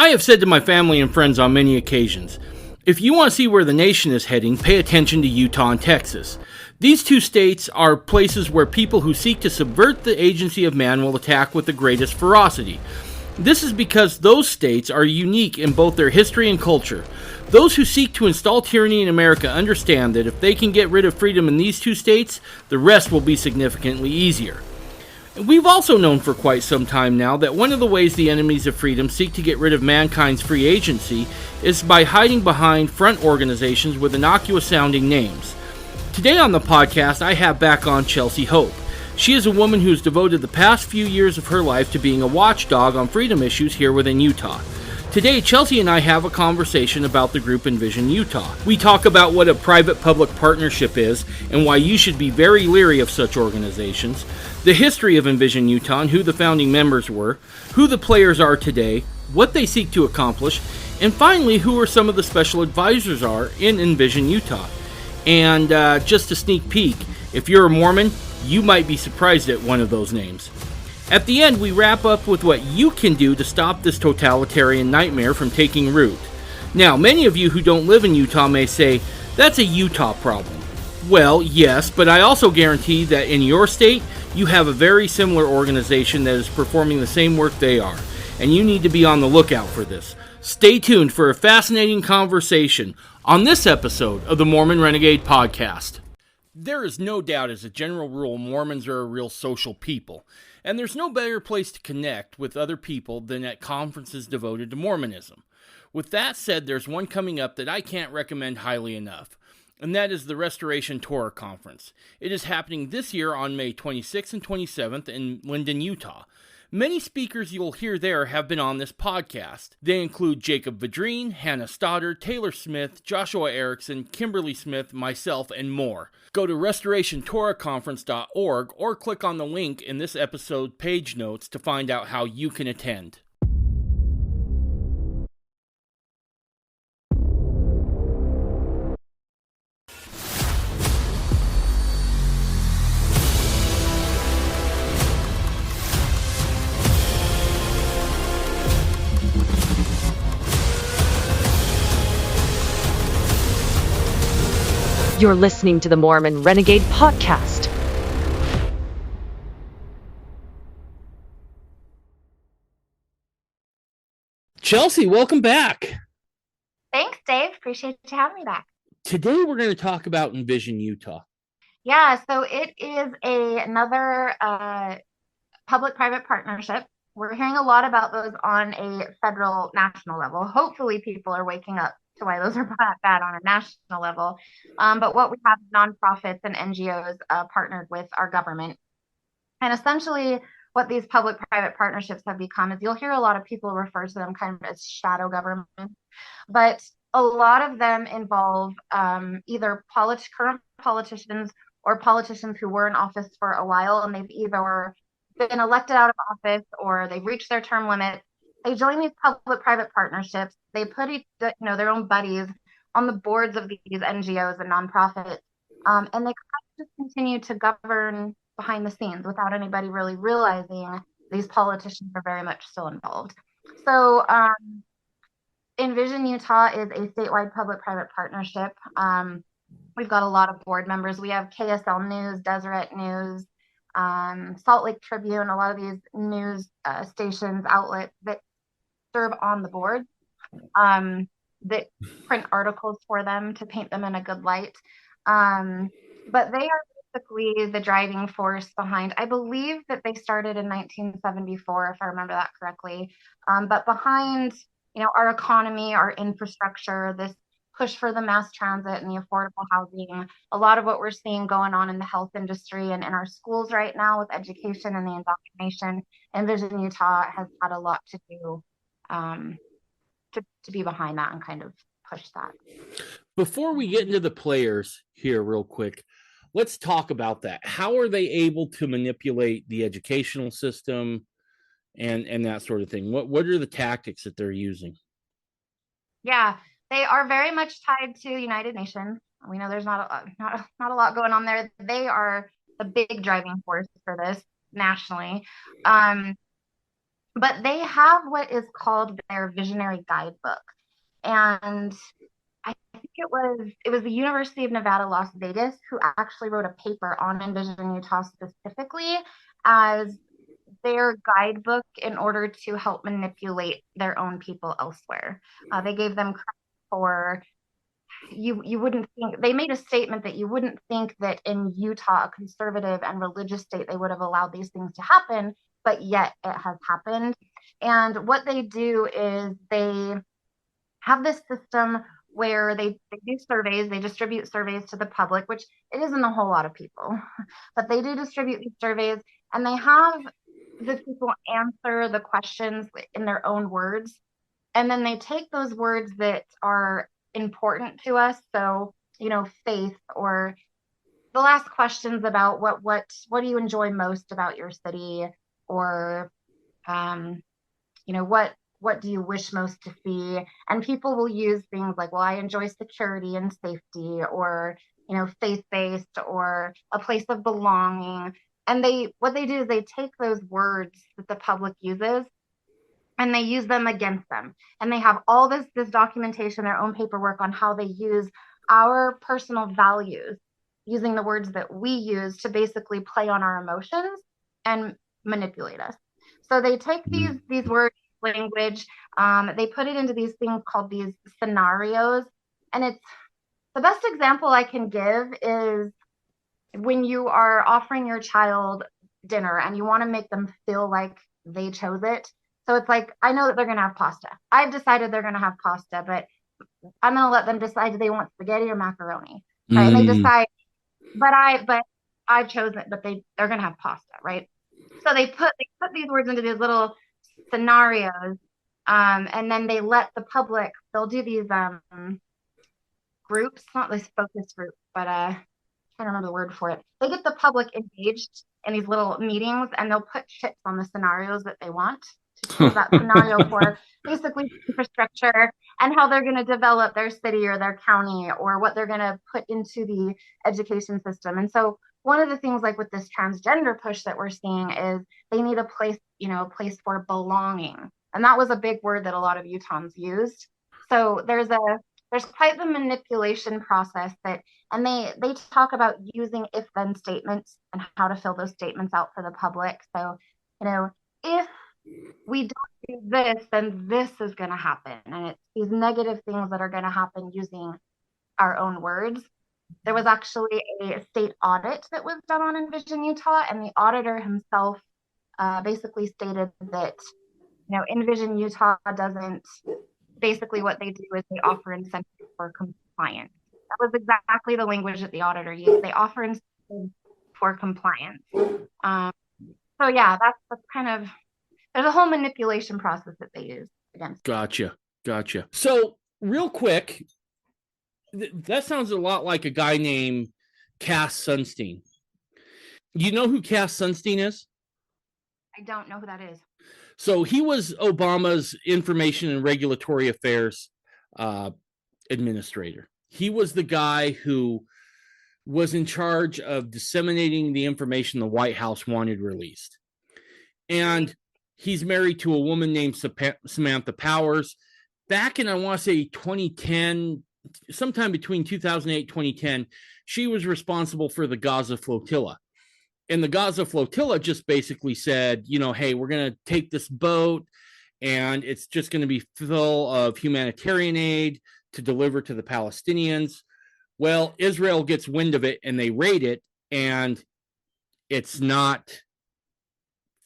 I have said to my family and friends on many occasions, if you want to see where the nation is heading, pay attention to Utah and Texas. These two states are places where people who seek to subvert the agency of man will attack with the greatest ferocity. This is because those states are unique in both their history and culture. Those who seek to install tyranny in America understand that if they can get rid of freedom in these two states, the rest will be significantly easier. We've also known for quite some time now that one of the ways the enemies of freedom seek to get rid of mankind's free agency is by hiding behind front organizations with innocuous sounding names. Today on the podcast, I have back on Chelsie Hope. She is a woman who's devoted the past few years of her life to being a watchdog on freedom issues here within Utah. Today, Chelsie and I have a conversation about the group Envision Utah. We talk about what a private-public partnership is and why you should be very leery of such organizations, the history of Envision Utah and who the founding members were, who the players are today, what they seek to accomplish, and finally, who are some of the special advisors are in Envision Utah. And just a sneak peek, if you're a Mormon, you might be surprised at one of those names. At the end, we wrap up with what you can do to stop this totalitarian nightmare from taking root. Now, many of you who don't live in Utah may say, that's a Utah problem. Well, yes, but I also guarantee that in your state, you have a very similar organization that is performing the same work they are, and you need to be on the lookout for this. Stay tuned for a fascinating conversation on this episode of the Mormon Renegade Podcast. There is no doubt as a general rule Mormons are a real social people, and there's no better place to connect with other people than at conferences devoted to Mormonism. With that said, there's one coming up that I can't recommend highly enough, and that is the Restoration Torah Conference. It is happening this year on May 26th and 27th in Linden, Utah. Many speakers you'll hear there have been on this podcast. They include Jacob Vadreen, Hannah Stoddard, Taylor Smith, Joshua Erickson, Kimberly Smith, myself, and more. Go to restorationtorahconference.org or click on the link in this episode page notes to find out how you can attend. You're listening to the Mormon Renegade Podcast. Chelsie, welcome back. Thanks, Dave. Appreciate you having me back. Today we're going to talk about Envision Utah. Yeah, so it is another public-private partnership. We're hearing a lot about those on a federal, national level. Hopefully people are waking up to why those are bad on a national level. But what we have is nonprofits and NGOs partnered with our government. And essentially what these public-private partnerships have become is you'll hear a lot of people refer to them kind of as shadow government. But a lot of them involve either current politicians or politicians who were in office for a while and they've either been elected out of office or they've reached their term limit. They join these public-private partnerships. They put their own buddies on the boards of these NGOs and nonprofits, and they kind of just continue to govern behind the scenes without anybody really realizing these politicians are very much still involved. So Envision Utah is a statewide public-private partnership. We've got a lot of board members. We have KSL News, Deseret News, Salt Lake Tribune, a lot of these news stations, outlets that serve on the board, that print articles for them to paint them in a good light. But they are basically the driving force behind, I believe that they started in 1974, if I remember that correctly. But behind, our economy, our infrastructure, this push for the mass transit and the affordable housing, a lot of what we're seeing going on in the health industry and in our schools right now with education and the indoctrination, Envision Utah has had a lot to do to be behind that and kind of push that. Before we get into the players here real quick, let's talk about that. How are they able to manipulate the educational system and that sort of thing? What are the tactics that they're using? Yeah, they are very much tied to United Nations. We know there's not a lot going on there. They are the big driving force for this nationally. But they have what is called their visionary guidebook. And I think it was the University of Nevada, Las Vegas, who actually wrote a paper on Envision Utah specifically as their guidebook in order to help manipulate their own people elsewhere. They gave them credit for you wouldn't think they made a statement that you wouldn't think that in Utah, a conservative and religious state, they would have allowed these things to happen, but yet it has happened. And what they do is they have this system where they do surveys, they distribute surveys to the public, which it isn't a whole lot of people, but they do distribute these surveys, and they have the people answer the questions in their own words. And then they take those words that are important to us. So, faith, or the last questions about what do you enjoy most about your city, or um, what do you wish most to see? And people will use things like, well, I enjoy security and safety, or faith-based, or a place of belonging. And what they do is they take those words that the public uses and they use them against them. And they have all this documentation, their own paperwork on how they use our personal values, using the words that we use to basically play on our emotions and manipulate us. So they take these words, language, they put it into these things called these scenarios. And it's the best example I can give is when you are offering your child dinner and you want to make them feel like they chose it. So it's like, I know that they're going to have pasta. I've decided they're going to have pasta, but I'm going to let them decide, do they want spaghetti or macaroni? Right. And they decide, but I've chosen it, but they're going to have pasta. Right. So they put these words into these little scenarios. And then they let the public, they'll do these groups, not this focus group, but I can't remember the word for it. They get the public engaged in these little meetings, and they'll put chips on the scenarios that they want to choose that scenario for, basically infrastructure and how they're going to develop their city or their county, or what they're going to put into the education system. And so one of the things, like with this transgender push that we're seeing, is they need a place, a place for belonging. And that was a big word that a lot of Utahns used. So there's quite the manipulation process that, and they talk about using if then statements and how to fill those statements out for the public. So, if we don't do this, then this is going to happen. And it's these negative things that are going to happen using our own words. There was actually a state audit that was done on Envision Utah, and the auditor himself basically stated that, Envision Utah doesn't, basically what they do is they offer incentives for compliance. That was exactly the language that the auditor used. They offer incentives for compliance. So yeah, that's kind of, there's a whole manipulation process that they use against. Gotcha. So real quick, that sounds a lot like a guy named Cass Sunstein. You know who Cass Sunstein is? I don't know who that is. So he was Obama's information and regulatory affairs administrator. He was the guy who was in charge of disseminating the information the White House wanted released. And he's married to a woman named Samantha Powers. Back in, I want to say, 2010, sometime between 2008 and 2010, she was responsible for the Gaza flotilla. And the Gaza flotilla just basically said, hey, we're going to take this boat and it's just going to be full of humanitarian aid to deliver to the Palestinians. Well, Israel gets wind of it and they raid it, and it's not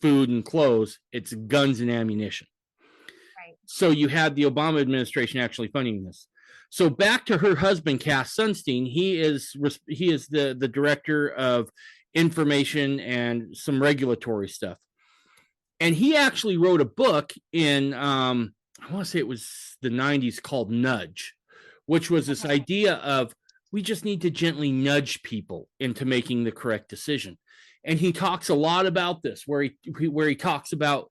food and clothes, it's guns and ammunition. Right. So you had the Obama administration actually funding this. So back to her husband, Cass Sunstein, he is the director of information and some regulatory stuff. And he actually wrote a book in, I want to say it was the 90s, called Nudge, which was this idea of we just need to gently nudge people into making the correct decision. And he talks a lot about this, where he talks about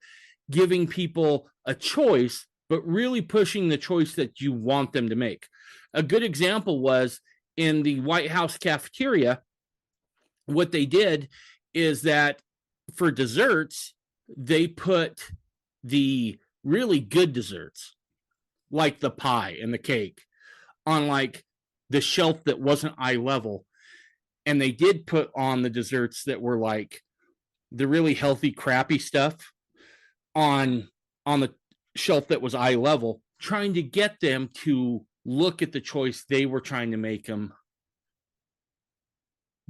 giving people a choice, but really pushing the choice that you want them to make. A good example was in the White House cafeteria. What they did is that for desserts, they put the really good desserts, like the pie and the cake, on like the shelf that wasn't eye level. And they did put on the desserts that were like the really healthy, crappy stuff on the shelf that was eye level, trying to get them to look at the choice they were trying to make them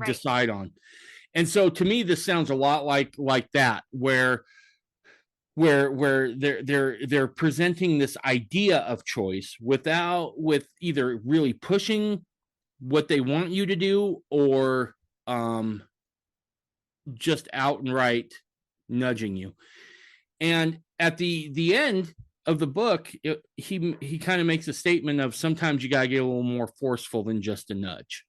decide on. And so to me, this sounds a lot like that, where they're presenting this idea of choice with either really pushing what they want you to do, or just outright nudging you. And at the end of the book, he kind of makes a statement of sometimes you gotta get a little more forceful than just a nudge.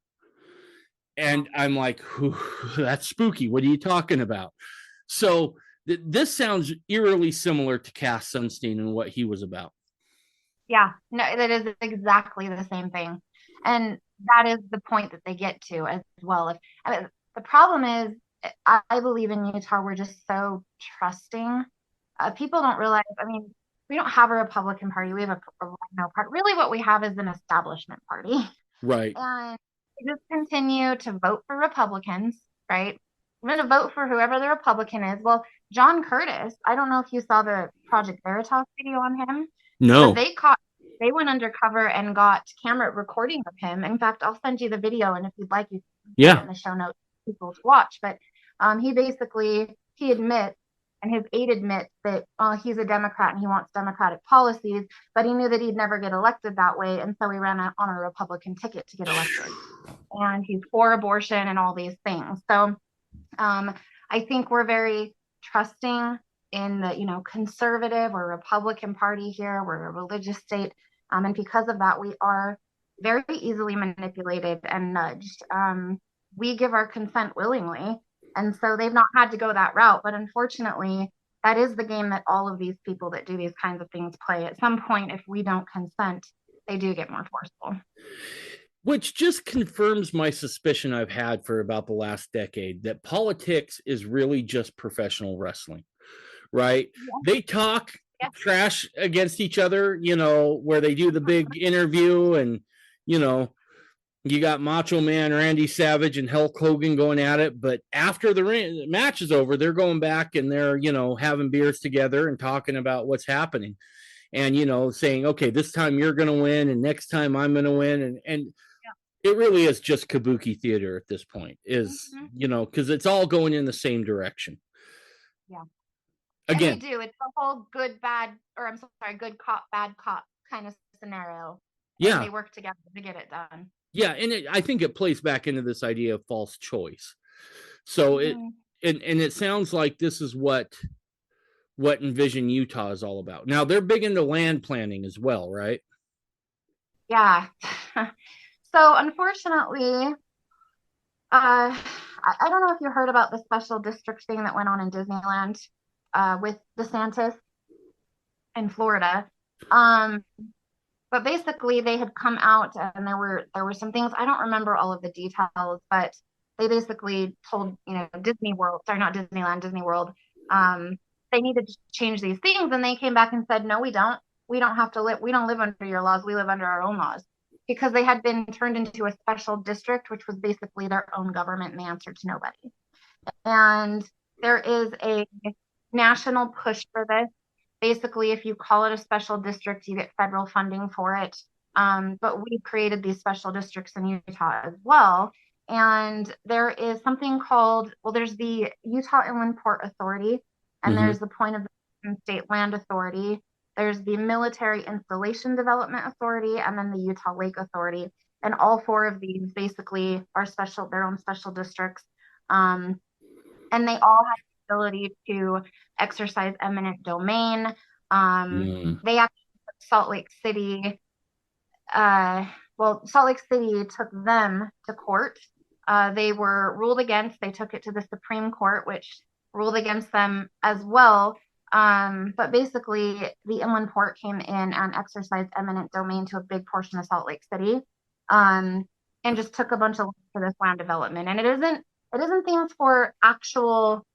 And I'm like, that's spooky. What are you talking about? So this sounds eerily similar to Cass Sunstein and what he was about. Yeah, no, that is exactly the same thing. And that is the point that they get to as well. The problem is, I believe in Utah, we're just so trusting. People don't realize, I mean, we don't have a Republican Party. We have a Rhino Party. Really, what we have is an establishment party. Right. And we just continue to vote for Republicans, right? I'm going to vote for whoever the Republican is. Well, John Curtis, I don't know if you saw the Project Veritas video on him. No. But they went undercover and got camera recording of him. In fact, I'll send you the video, and if you'd like, you can put it in the show notes for people to watch. But he admits, and his aide admits, that he's a Democrat and he wants Democratic policies, but he knew that he'd never get elected that way, and so he ran on a Republican ticket to get elected. And he's for abortion and all these things. So I think we're very trusting in the conservative or Republican Party here. We're a religious state, and because of that, we are very easily manipulated and nudged. We give our consent willingly, and so they've not had to go that route. But unfortunately, that is the game that all of these people that do these kinds of things play. At some point, if we don't consent, they do get more forceful. Which just confirms my suspicion I've had for about the last decade, that politics is really just professional wrestling, right? Yeah. They talk trash against each other, where they do the big interview, and, you got Macho Man Randy Savage and Hulk Hogan going at it. But after the match is over, they're going back and they're, having beers together and talking about what's happening. And, saying, okay, this time you're going to win, and next time I'm going to win. And it really is just kabuki theater at this point, because it's all going in the same direction. Yeah. Again, and they do. It's the whole good cop, bad cop kind of scenario. Yeah. And they work together to get it done. Yeah. And I think it plays back into this idea of false choice. So it sounds like this is what Envision Utah is all about. Now, they're big into land planning as well, right? Yeah. So unfortunately, I don't know if you heard about the special district thing that went on in Disneyland with DeSantis in Florida. But basically, they had come out, and there were some things, I don't remember all of the details, but they basically told Disney World they needed to change these things, and they came back and said, no, we don't have to live, we don't live under your laws, we live under our own laws. Because they had been turned into a special district, which was basically their own government, and they answered to nobody. And there is a national push for this. Basically, if you call it a special district, you get federal funding for it. But we created these special districts in Utah as well. And there is something called, there's the Utah Inland Port Authority, and there's the Point of the State Land Authority. There's the Military Installation Development Authority, and then the Utah Lake Authority. And all four of these basically are their own special districts. And they all have the ability to exercise eminent domain. They actually took Salt Lake City. Salt Lake City took them to court. They were ruled against. They took it to the Supreme Court, which ruled against them as well. But basically, the inland port came in and exercised eminent domain to a big portion of Salt Lake City, and just took a bunch of land for this land development. And it isn't things for actual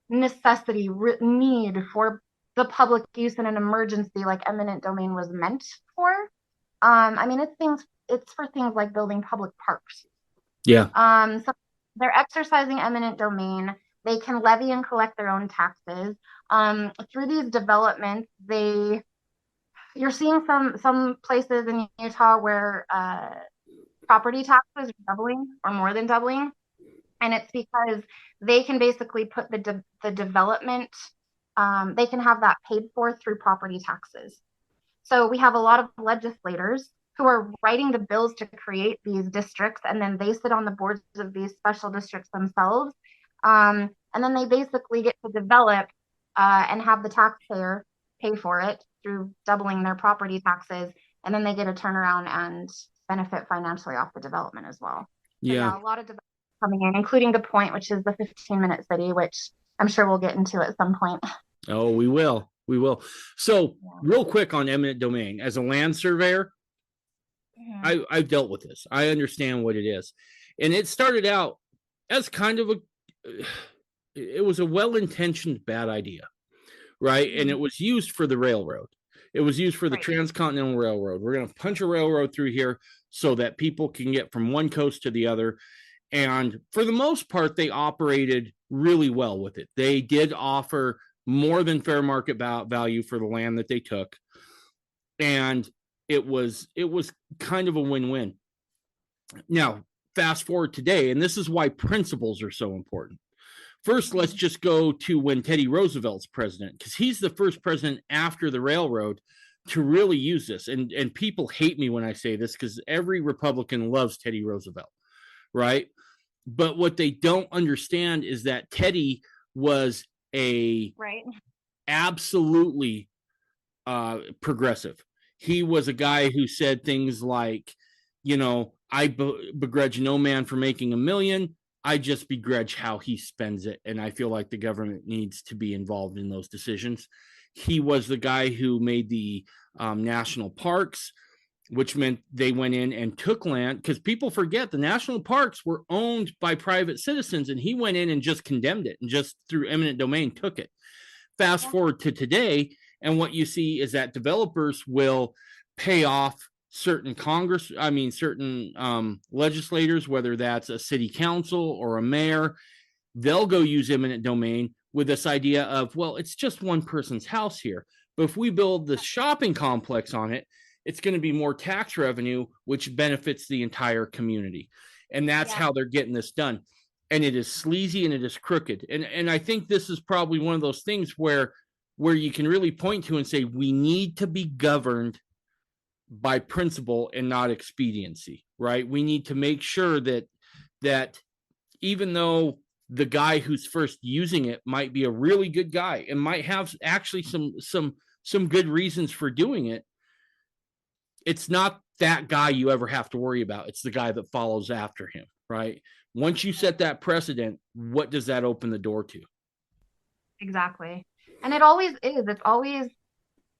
necessity, need for the public use in an emergency like eminent domain was meant for. I mean, it's for things like building public parks. Yeah. So they're exercising eminent domain. They can levy and collect their own taxes. Through these developments, you're seeing some places in Utah where property taxes are doubling or more than doubling, and it's because they can basically put the development, they can have that paid for through property taxes. So we have a lot of legislators who are writing the bills to create these districts, and then they sit on the boards of these special districts themselves. And then they basically get to develop and have the taxpayer pay for it through doubling their property taxes. And then they get to turn around and benefit financially off the development as well. Yeah. So, a lot of development coming in, including the Point, which is the 15-minute city, which I'm sure we'll get into at some point. Oh, we will. We will. So real quick on eminent domain, as a land surveyor, I've dealt with this. I understand what it is. And it started out as kind of it was a well-intentioned bad idea, right? And it was used for the railroad. It was used for the Transcontinental Railroad. We're going to punch a railroad through here so that people can get from one coast to the other. And for the most part, they operated really well with it. They did offer more than fair market value for the land that they took. And it was kind of a win-win. Now, fast forward today, and this is why principles are so important. First, let's just go to when Teddy Roosevelt's president, because he's the first president after the railroad to really use this. And people hate me when I say this because every Republican loves Teddy Roosevelt, right? But what they don't understand is that Teddy was absolutely progressive. He was a guy who said things like, I begrudge no man for making $1 million. I just begrudge how he spends it. And I feel like the government needs to be involved in those decisions. He was the guy who made the national parks, which meant they went in and took land, because people forget the national parks were owned by private citizens, and he went in and just condemned it and just through eminent domain took it. Fast forward to today, and what you see is that developers will pay off certain legislators, whether that's a city council or a mayor. They'll go use eminent domain with this idea of, well, it's just one person's house here, but if we build the shopping complex on it, it's going to be more tax revenue, which benefits the entire community. And that's how they're getting this done. And it is sleazy and it is crooked. And I think this is probably one of those things where you can really point to and say, we need to be governed by principle and not expediency, right? We need to make sure that even though the guy who's first using it might be a really good guy and might have actually some good reasons for doing it, it's not that guy you ever have to worry about. It's the guy that follows after him, right? Once you set that precedent, what does that open the door to? Exactly. And it always is. It's always,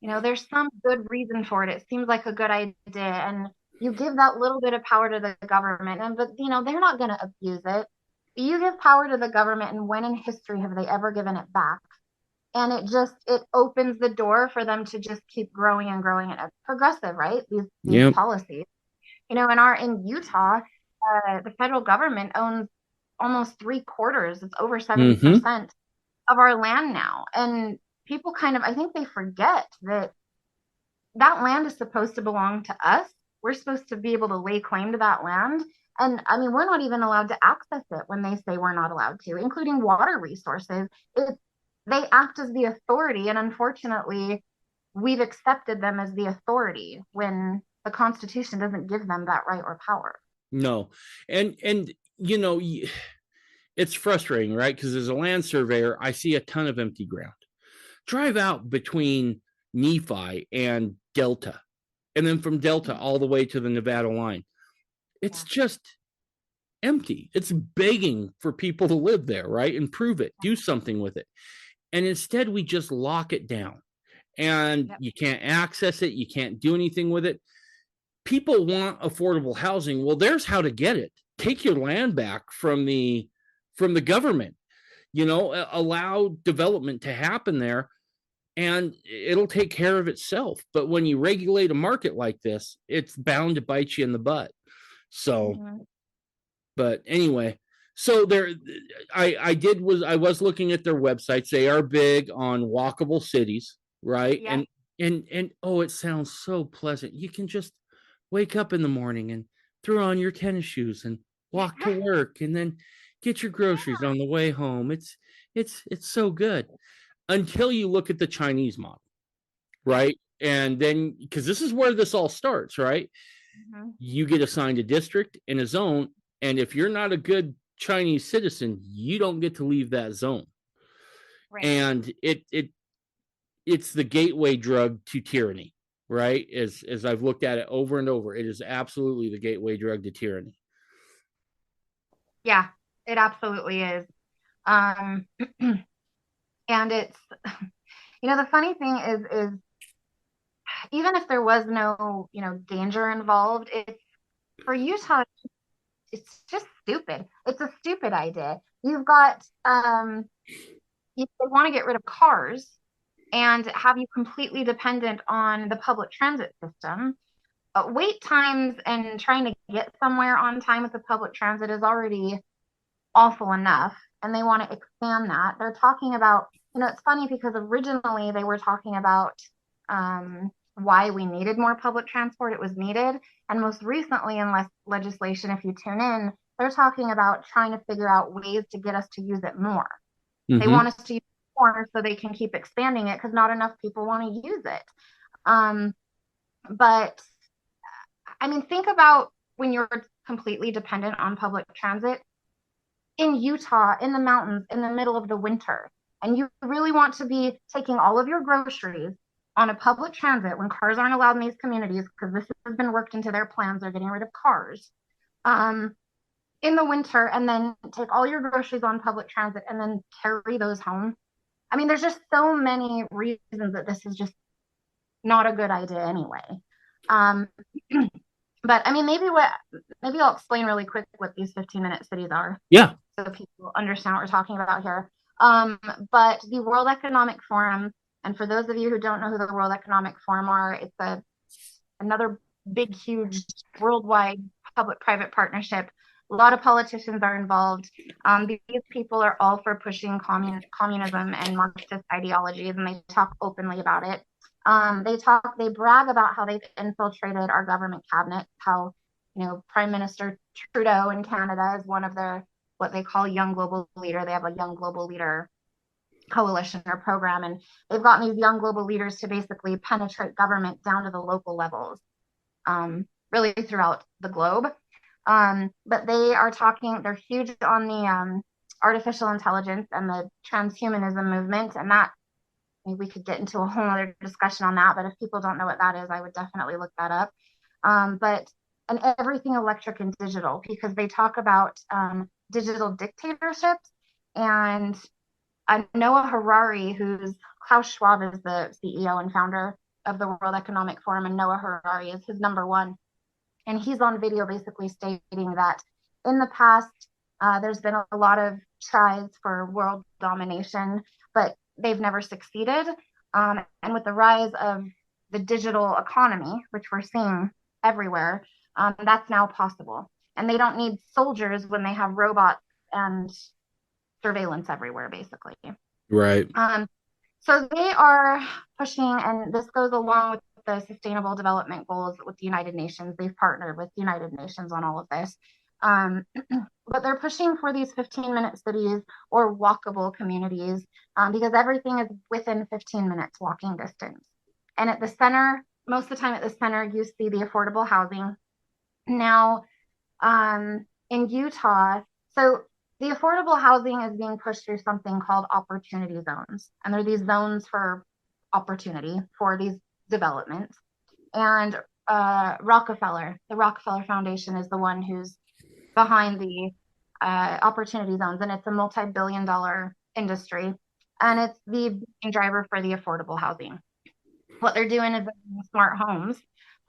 there's some good reason for it. It seems like a good idea. And you give that little bit of power to the government, but they're not going to abuse it. You give power to the government, and when in history have they ever given it back? And it opens the door for them to just keep growing and growing. And progressive, right? These policies. In Utah, the federal government owns almost 3/4. It's over 70% of our land now. And people I think they forget that land is supposed to belong to us. We're supposed to be able to lay claim to that land. And I mean, we're not even allowed to access it when they say we're not allowed to, including water resources. They act as the authority. And unfortunately, we've accepted them as the authority when the Constitution doesn't give them that right or power. No. And it's frustrating, right? Because as a land surveyor, I see a ton of empty ground. Drive out between Nephi and Delta, and then from Delta all the way to the Nevada line. It's just empty. It's begging for people to live there, right? Improve it, do something with it. And instead, we just lock it down, and you can't access it. You can't do anything with it. People want affordable housing. Well, there's how to get it. Take your land back from the government, allow development to happen there. and it'll take care of itself. But when you regulate a market like this, it's bound to bite you in the butt. So, but anyway, so I was looking at their websites. They are big on walkable cities, right? Yep. And oh, it sounds so pleasant. You can just wake up in the morning and throw on your tennis shoes and walk to work, and then get your groceries on the way home. It's so good until you look at the Chinese model, right? And then, because this is where this all starts, right? You get assigned a district and a zone, and if you're not a good Chinese citizen, you don't get to leave that zone. Right. And it's the gateway drug to tyranny, right? As I've looked at it over and over, it is absolutely the gateway drug to tyranny. Yeah, it absolutely is. And it's, the funny thing is even if there was no, danger involved, it's for Utah, it's just stupid. It's a stupid idea. You've got, they want to get rid of cars and have you completely dependent on the public transit system. Wait times and trying to get somewhere on time with the public transit is already awful enough, and they want to expand that. They're talking about, it's funny because originally they were talking about why we needed more public transport. It was needed. And most recently in legislation, if you tune in, they're talking about trying to figure out ways to get us to use it more. They want us to use it more so they can keep expanding it because not enough people want to use it. But I mean, think about when you're completely dependent on public transit in Utah, in the mountains, in the middle of the winter, and you really want to be taking all of your groceries on a public transit when cars aren't allowed in these communities, because this has been worked into their plans. They're getting rid of cars in the winter, and then take all your groceries on public transit and then carry those home. I mean, there's just so many reasons that this is just not a good idea anyway. But I mean, maybe I'll explain really quick what these 15-minute cities are. Yeah. So people understand what we're talking about here. But the World Economic Forum, and for those of you who don't know who the World Economic Forum are, it's another big, huge worldwide public-private partnership. A lot of politicians are involved. These people are all for pushing communism and Marxist ideologies, and they talk openly about it. They brag about how they've infiltrated our government cabinet, how, Prime Minister Trudeau in Canada is one of their, what they call young global leader. They have a young global leader coalition or program, and they've gotten these young global leaders to basically penetrate government down to the local levels, really throughout the globe. But they're huge on the artificial intelligence and the transhumanism movement, and that, we could get into a whole other discussion on that, but if people don't know what that is, I would definitely look that up. And everything electric and digital, because they talk about digital dictatorships. And Noah Harari, who's Klaus Schwab is the CEO and founder of the World Economic Forum, and Noah Harari is his number one. And he's on video basically stating that in the past, there's been a lot of tries for world domination, but they've never succeeded. And with the rise of the digital economy, which we're seeing everywhere, that's now possible. And they don't need soldiers when they have robots and surveillance everywhere, basically. Right. So they are pushing, and this goes along with the Sustainable Development Goals with the United Nations. They've partnered with the United Nations on all of this. But they're pushing for these 15-minute cities or walkable communities, because everything is within 15 minutes walking distance. And at the center, most of the time at the center, you see the affordable housing. Now, in Utah, so the affordable housing is being pushed through something called opportunity zones. And they're these zones for opportunity for these developments. And the Rockefeller Foundation is the one who's behind the opportunity zones, and it's a multi-billion-dollar industry, and it's the driver for the affordable housing. What they're doing is smart homes,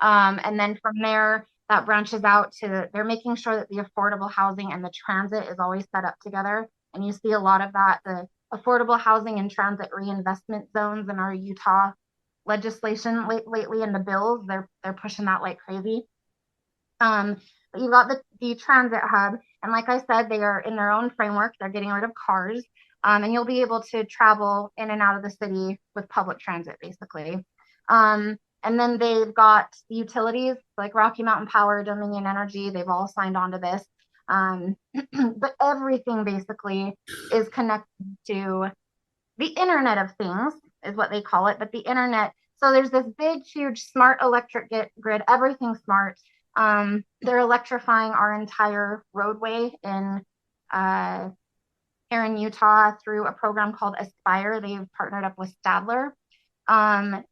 and then from there, that branches out to they're making sure that the affordable housing and the transit is always set up together. And you see a lot of that. The affordable housing and transit reinvestment zones in our Utah legislation lately in the bills. They're pushing that like crazy. But you've got the transit hub, and like I said, they are in their own framework. They're getting rid of cars, and you'll be able to travel in and out of the city with public transit, basically. And then they've got the utilities like Rocky Mountain Power, Dominion Energy. They've all signed on to this. But everything basically is connected to the Internet of Things, is what they call it. But the Internet, so there's this big, huge smart electric grid, everything smart. They're electrifying our entire roadway in here in Utah through a program called Aspire. They've partnered up with Stadler. And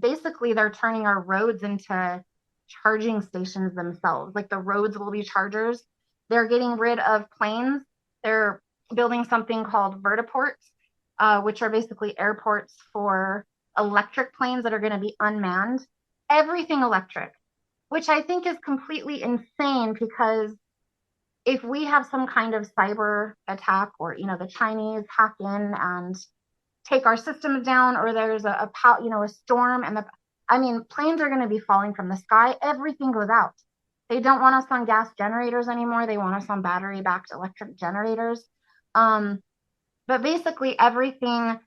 basically they're turning our roads into charging stations themselves. Like the roads will be chargers. They're getting rid of planes. They're building something called vertiports, which are basically airports for electric planes that are going to be unmanned. Everything electric, which I think is completely insane, because if we have some kind of cyber attack, or the Chinese hack in and take our systems down, or there's a storm, and planes are going to be falling from the sky, everything goes out. They don't want us on gas generators anymore. They want us on battery backed electric generators. But basically everything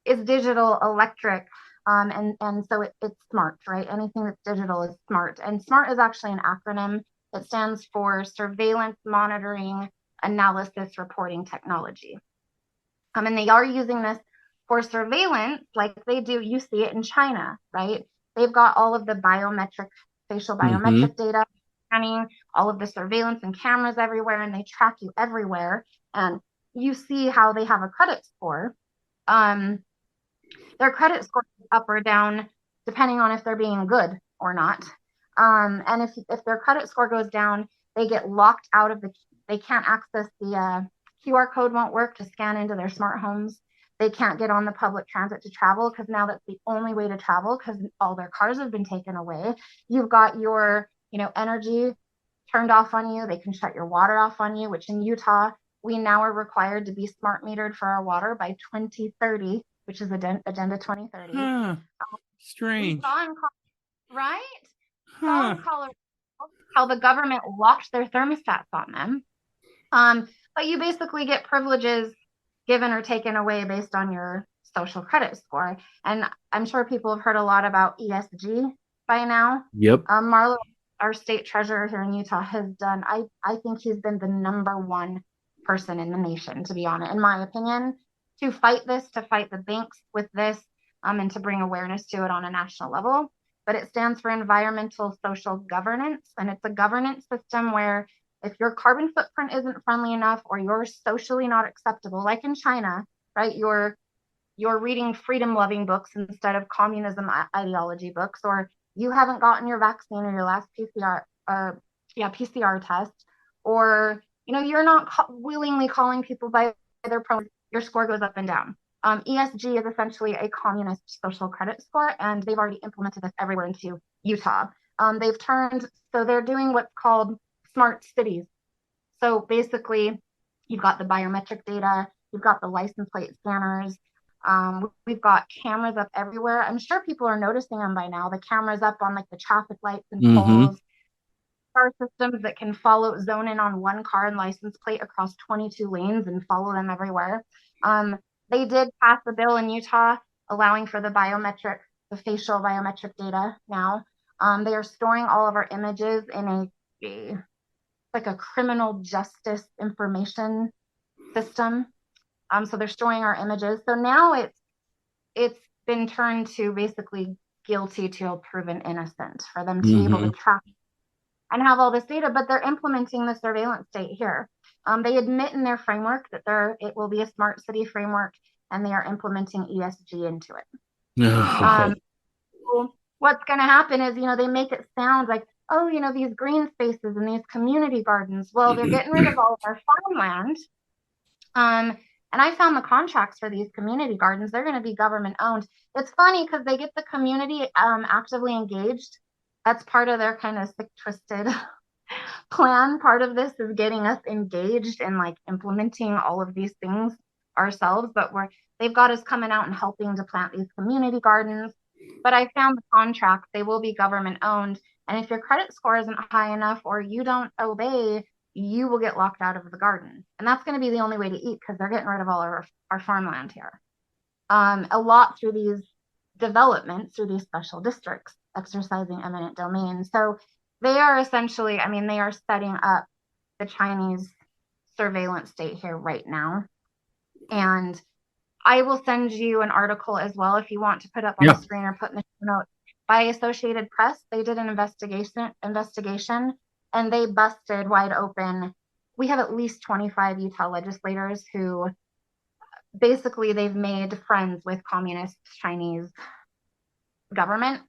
is digital electric. And so it's smart, right? Anything that's digital is smart. And SMART is actually an acronym. It stands for Surveillance, Monitoring, Analysis, Reporting Technology. And they are using this for surveillance, like they do. You see it in China, right? They've got all of the facial biometric data, scanning all of the surveillance and cameras everywhere, and they track you everywhere. And you see how they have a credit score. Their credit score is up or down depending on if they're being good or not. And if their credit score goes down, they get locked out of they can't access the QR code, won't work to scan into their smart homes. They can't get on the public transit to travel, because now that's the only way to travel, because all their cars have been taken away. You've got your energy turned off on you. They can shut your water off on you, which in Utah, we now are required to be smart metered for our water by 2030, which is Agenda 2030. Strange. We saw right? Saw in Colorado how the government locked their thermostats on them. But you basically get privileges given or taken away based on your social credit score. And I'm sure people have heard a lot about ESG by now. Yep. Marlo, our state treasurer here in Utah, has done, I think he's been the number one person in the nation, to be honest, in my opinion, to fight the banks with this, and to bring awareness to it on a national level. But it stands for environmental social governance. And it's a governance system where if your carbon footprint isn't friendly enough, or you're socially not acceptable, like in China, right? You're reading freedom-loving books instead of communism ideology books, or you haven't gotten your vaccine or your last PCR test, or you're not willingly calling people by their pronouns, your score goes up and down. ESG is essentially a communist social credit score, and they've already implemented this everywhere into Utah. They're doing what's called smart cities. So basically, you've got the biometric data, you've got the license plate scanners, we've got cameras up everywhere. I'm sure people are noticing them by now. The cameras up on like the traffic lights and poles. Car systems that can zone in on one car and license plate across 22 lanes and follow them everywhere. They did pass a bill in Utah allowing for the facial biometric data now. They are storing all of our images in a criminal justice information system. So they're storing our images. So now it's been turned to basically guilty till proven innocent, for them to be able to track and have all this data, but they're implementing the surveillance state here. They admit in their framework that it will be a smart city framework, and they are implementing ESG into it. So what's going to happen is, they make it sound like, oh, these green spaces and these community gardens. Well, they're getting rid of all of our farmland. And I found the contracts for these community gardens, they're going to be government owned. It's funny because they get the community actively engaged. That's part of their kind of sick, twisted plan. Part of this is getting us engaged in implementing all of these things ourselves, but they've got us coming out and helping to plant these community gardens. But I found the contract, they will be government owned. And if your credit score isn't high enough or you don't obey, you will get locked out of the garden. And that's going to be the only way to eat because they're getting rid of all our farmland here. A lot through these developments, through these special districts, exercising eminent domain. So they are essentially, I mean, they are setting up the Chinese surveillance state here right now. And I will send you an article as well if you want to put up on the screen or put in the show notes. By Associated Press, they did an investigation, and they busted wide open. We have at least 25 Utah legislators who basically they've made friends with communist Chinese government.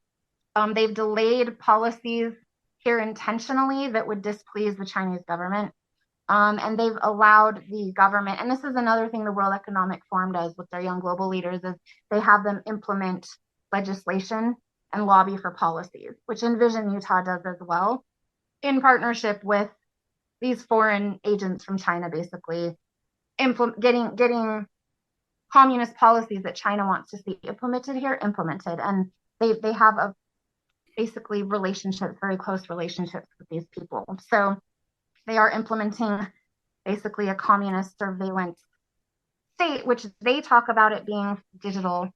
They've delayed policies here intentionally that would displease the Chinese government. And they've allowed the government, and this is another thing the World Economic Forum does with their young global leaders, is they have them implement legislation and lobby for policies, which Envision Utah does as well, in partnership with these foreign agents from China, basically getting communist policies that China wants to see implemented here, implemented. And they have basically relationships, very close relationships with these people. So they are implementing basically a communist surveillance state, which they talk about it being digital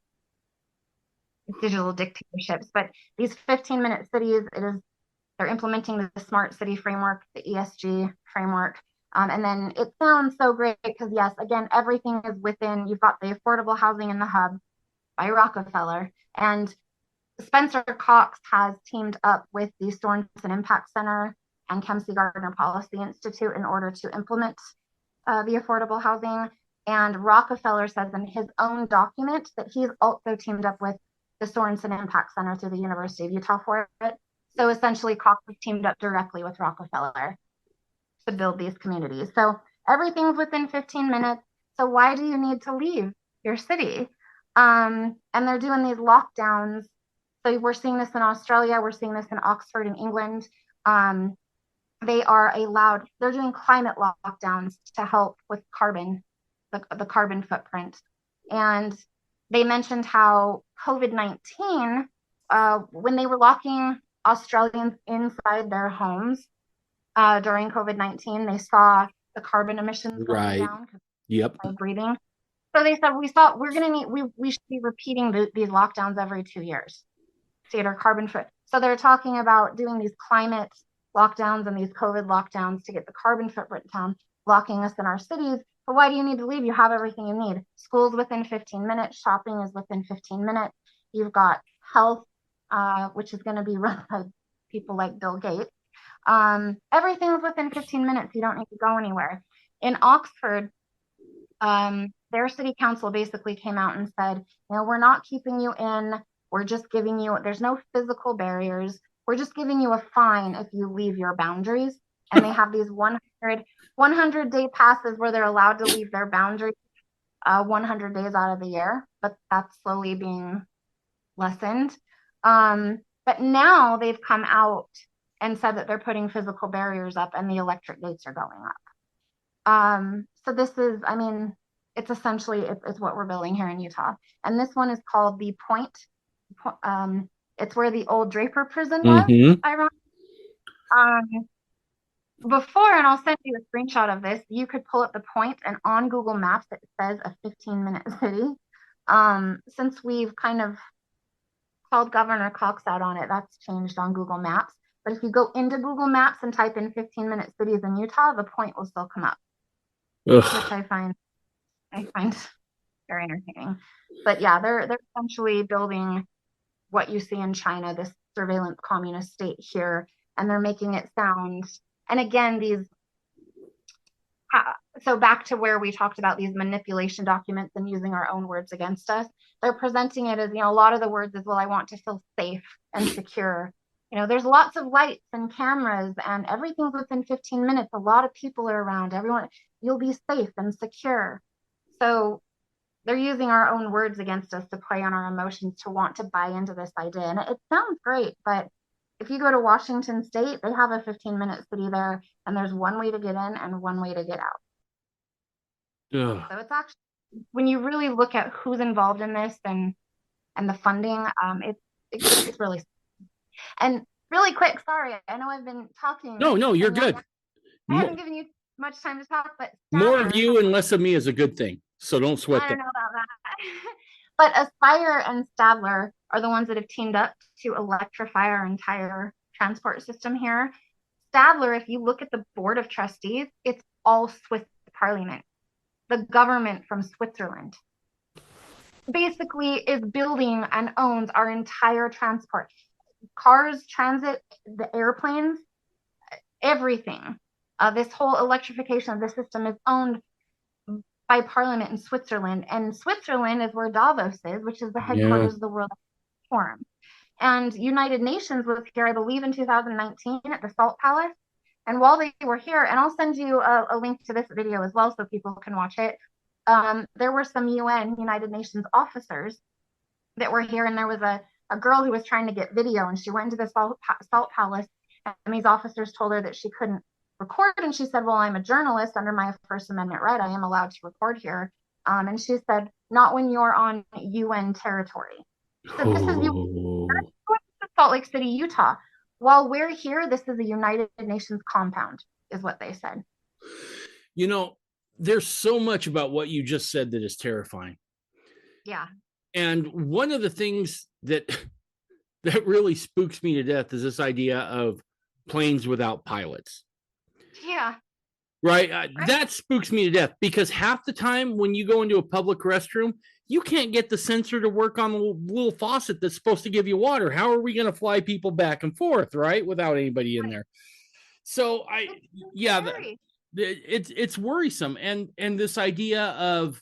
dictatorships. But these 15-minute cities, they're implementing the smart city framework, the ESG framework. And then it sounds so great because, yes, again, everything is within, you've got the affordable housing in the hub by Rockefeller. And Spencer Cox has teamed up with the Sorensen Impact Center and Chelsie Gardner Policy Institute in order to implement the affordable housing. And Rockefeller says in his own document that he's also teamed up with the Sorensen Impact Center through the University of Utah for it. So essentially, Cox has teamed up directly with Rockefeller to build these communities. So everything's within 15 minutes. So why do you need to leave your city? And they're doing these lockdowns. So we're seeing this in Australia. We're seeing this in Oxford in England. They're doing climate lockdowns to help with carbon, the carbon footprint. And they mentioned how COVID-19, when they were locking Australians inside their homes during COVID-19, they saw the carbon emissions going down. Yep. Breathing. So they said, we should be repeating these lockdowns every 2 years to get our carbon footprint. So they're talking about doing these climate lockdowns and these COVID lockdowns to get the carbon footprint down, locking us in our cities. But why do you need to leave? You have everything you need. School's within 15 minutes. Shopping is within 15 minutes. You've got health, which is going to be run by people like Bill Gates. Everything's within 15 minutes. You don't need to go anywhere. In Oxford, their city council basically came out and said, we're not keeping you in. We're just giving you, there's no physical barriers. We're just giving you a fine if you leave your boundaries. And they have these 100-day passes where they're allowed to leave their boundaries 100 days out of the year. But that's slowly being lessened. But now they've come out and said that they're putting physical barriers up and the electric gates are going up. So this is, it's essentially, it's what we're building here in Utah. And this one is called the Point. It's where the old Draper prison was, ironically. Before, and I'll send you a screenshot of this, you could pull up the Point, and on Google Maps it says a 15-minute city. Since we've kind of called Governor Cox out on it, that's changed on Google Maps. But if you go into Google Maps and type in 15-minute cities in Utah, the Point will still come up. Which I find very entertaining. But yeah, they're essentially building what you see in China, this surveillance communist state here, and they're making it sound. And again, so back to where we talked about these manipulation documents and using our own words against us, they're presenting it as, a lot of the words is, well, I want to feel safe and secure. There's lots of lights and cameras and everything's within 15 minutes. A lot of people are around. You'll be safe and secure. So they're using our own words against us to play on our emotions, to want to buy into this idea. And it sounds great, but if you go to Washington State, they have a 15-minute city there, and there's one way to get in and one way to get out. So it's actually when you really look at who's involved in this and the funding, it's really. And really quick, sorry, I know I've been talking No, you're and not, good. I haven't given you much time to talk, but More of Statler, you and less of me is a good thing. So don't sweat I that. don't know about that. But Aspire and Stadler are the ones that have teamed up to electrify our entire transport system here. Stadler, if you look at the board of trustees, it's all Swiss parliament. The government from Switzerland basically is building and owns our entire transport. Cars, transit, the airplanes, everything. This whole electrification of the system is owned by Parliament in Switzerland, and Switzerland is where Davos is, which is the Yeah. headquarters of the World Forum. And United Nations was here, I believe, in 2019 at the Salt Palace. And while they were here, and I'll send you a link to this video as well so people can watch it. There were some United Nations officers that were here, and there was a girl who was trying to get video, and she went into the Salt Palace, and these officers told her that she couldn't record, and she said, well, I'm a journalist under my First Amendment right, I am allowed to record here. And she said, not when you're on UN territory. So this is Salt Lake City, Utah. While we're here, this is a United Nations compound, is what they said. You know, there's so much about what you just said that is terrifying. Yeah. And one of the things that really spooks me to death is this idea of planes without pilots. Yeah. Right? That spooks me to death because half the time when you go into a public restroom, you can't get the sensor to work on the little faucet that's supposed to give you water. How are we going to fly people back and forth, right? Without anybody in there. So it's worrisome. And this idea of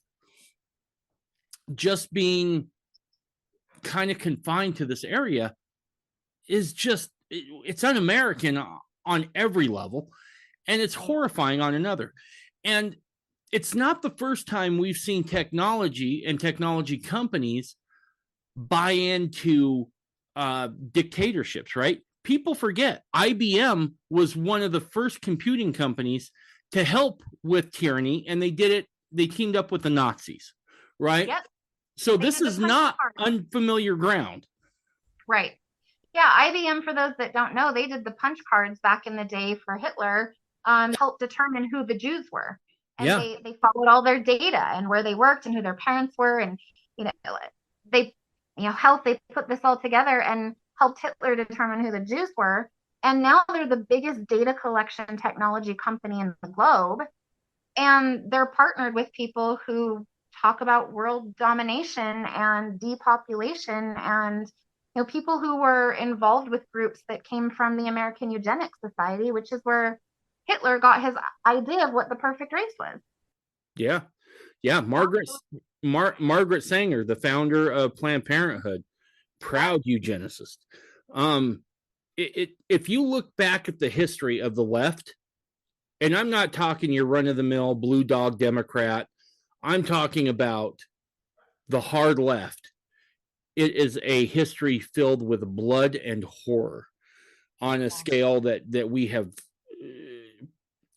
just being kind of confined to this area is just, it's un-American on every level, and it's horrifying on another. And it's not the first time we've seen technology and technology companies buy into dictatorships, right? People forget IBM was one of the first computing companies to help with tyranny, and they teamed up with the Nazis, right? Yep. So this is not unfamiliar ground. Right. Yeah, IBM, for those that don't know, they did the punch cards back in the day for Hitler, helped determine who the Jews were. And they followed all their data and where they worked and who their parents were. And, they put this all together and helped Hitler determine who the Jews were. And now they're the biggest data collection technology company in the globe. And they're partnered with people who talk about world domination and depopulation, and people who were involved with groups that came from the American Eugenics Society, which is where Hitler got his idea of what the perfect race was. Yeah. Margaret Sanger, the founder of Planned Parenthood, proud eugenicist. If you look back at the history of the left, and I'm not talking your run-of-the-mill blue dog Democrat, I'm talking about the hard left. It is a history filled with blood and horror on a scale that we have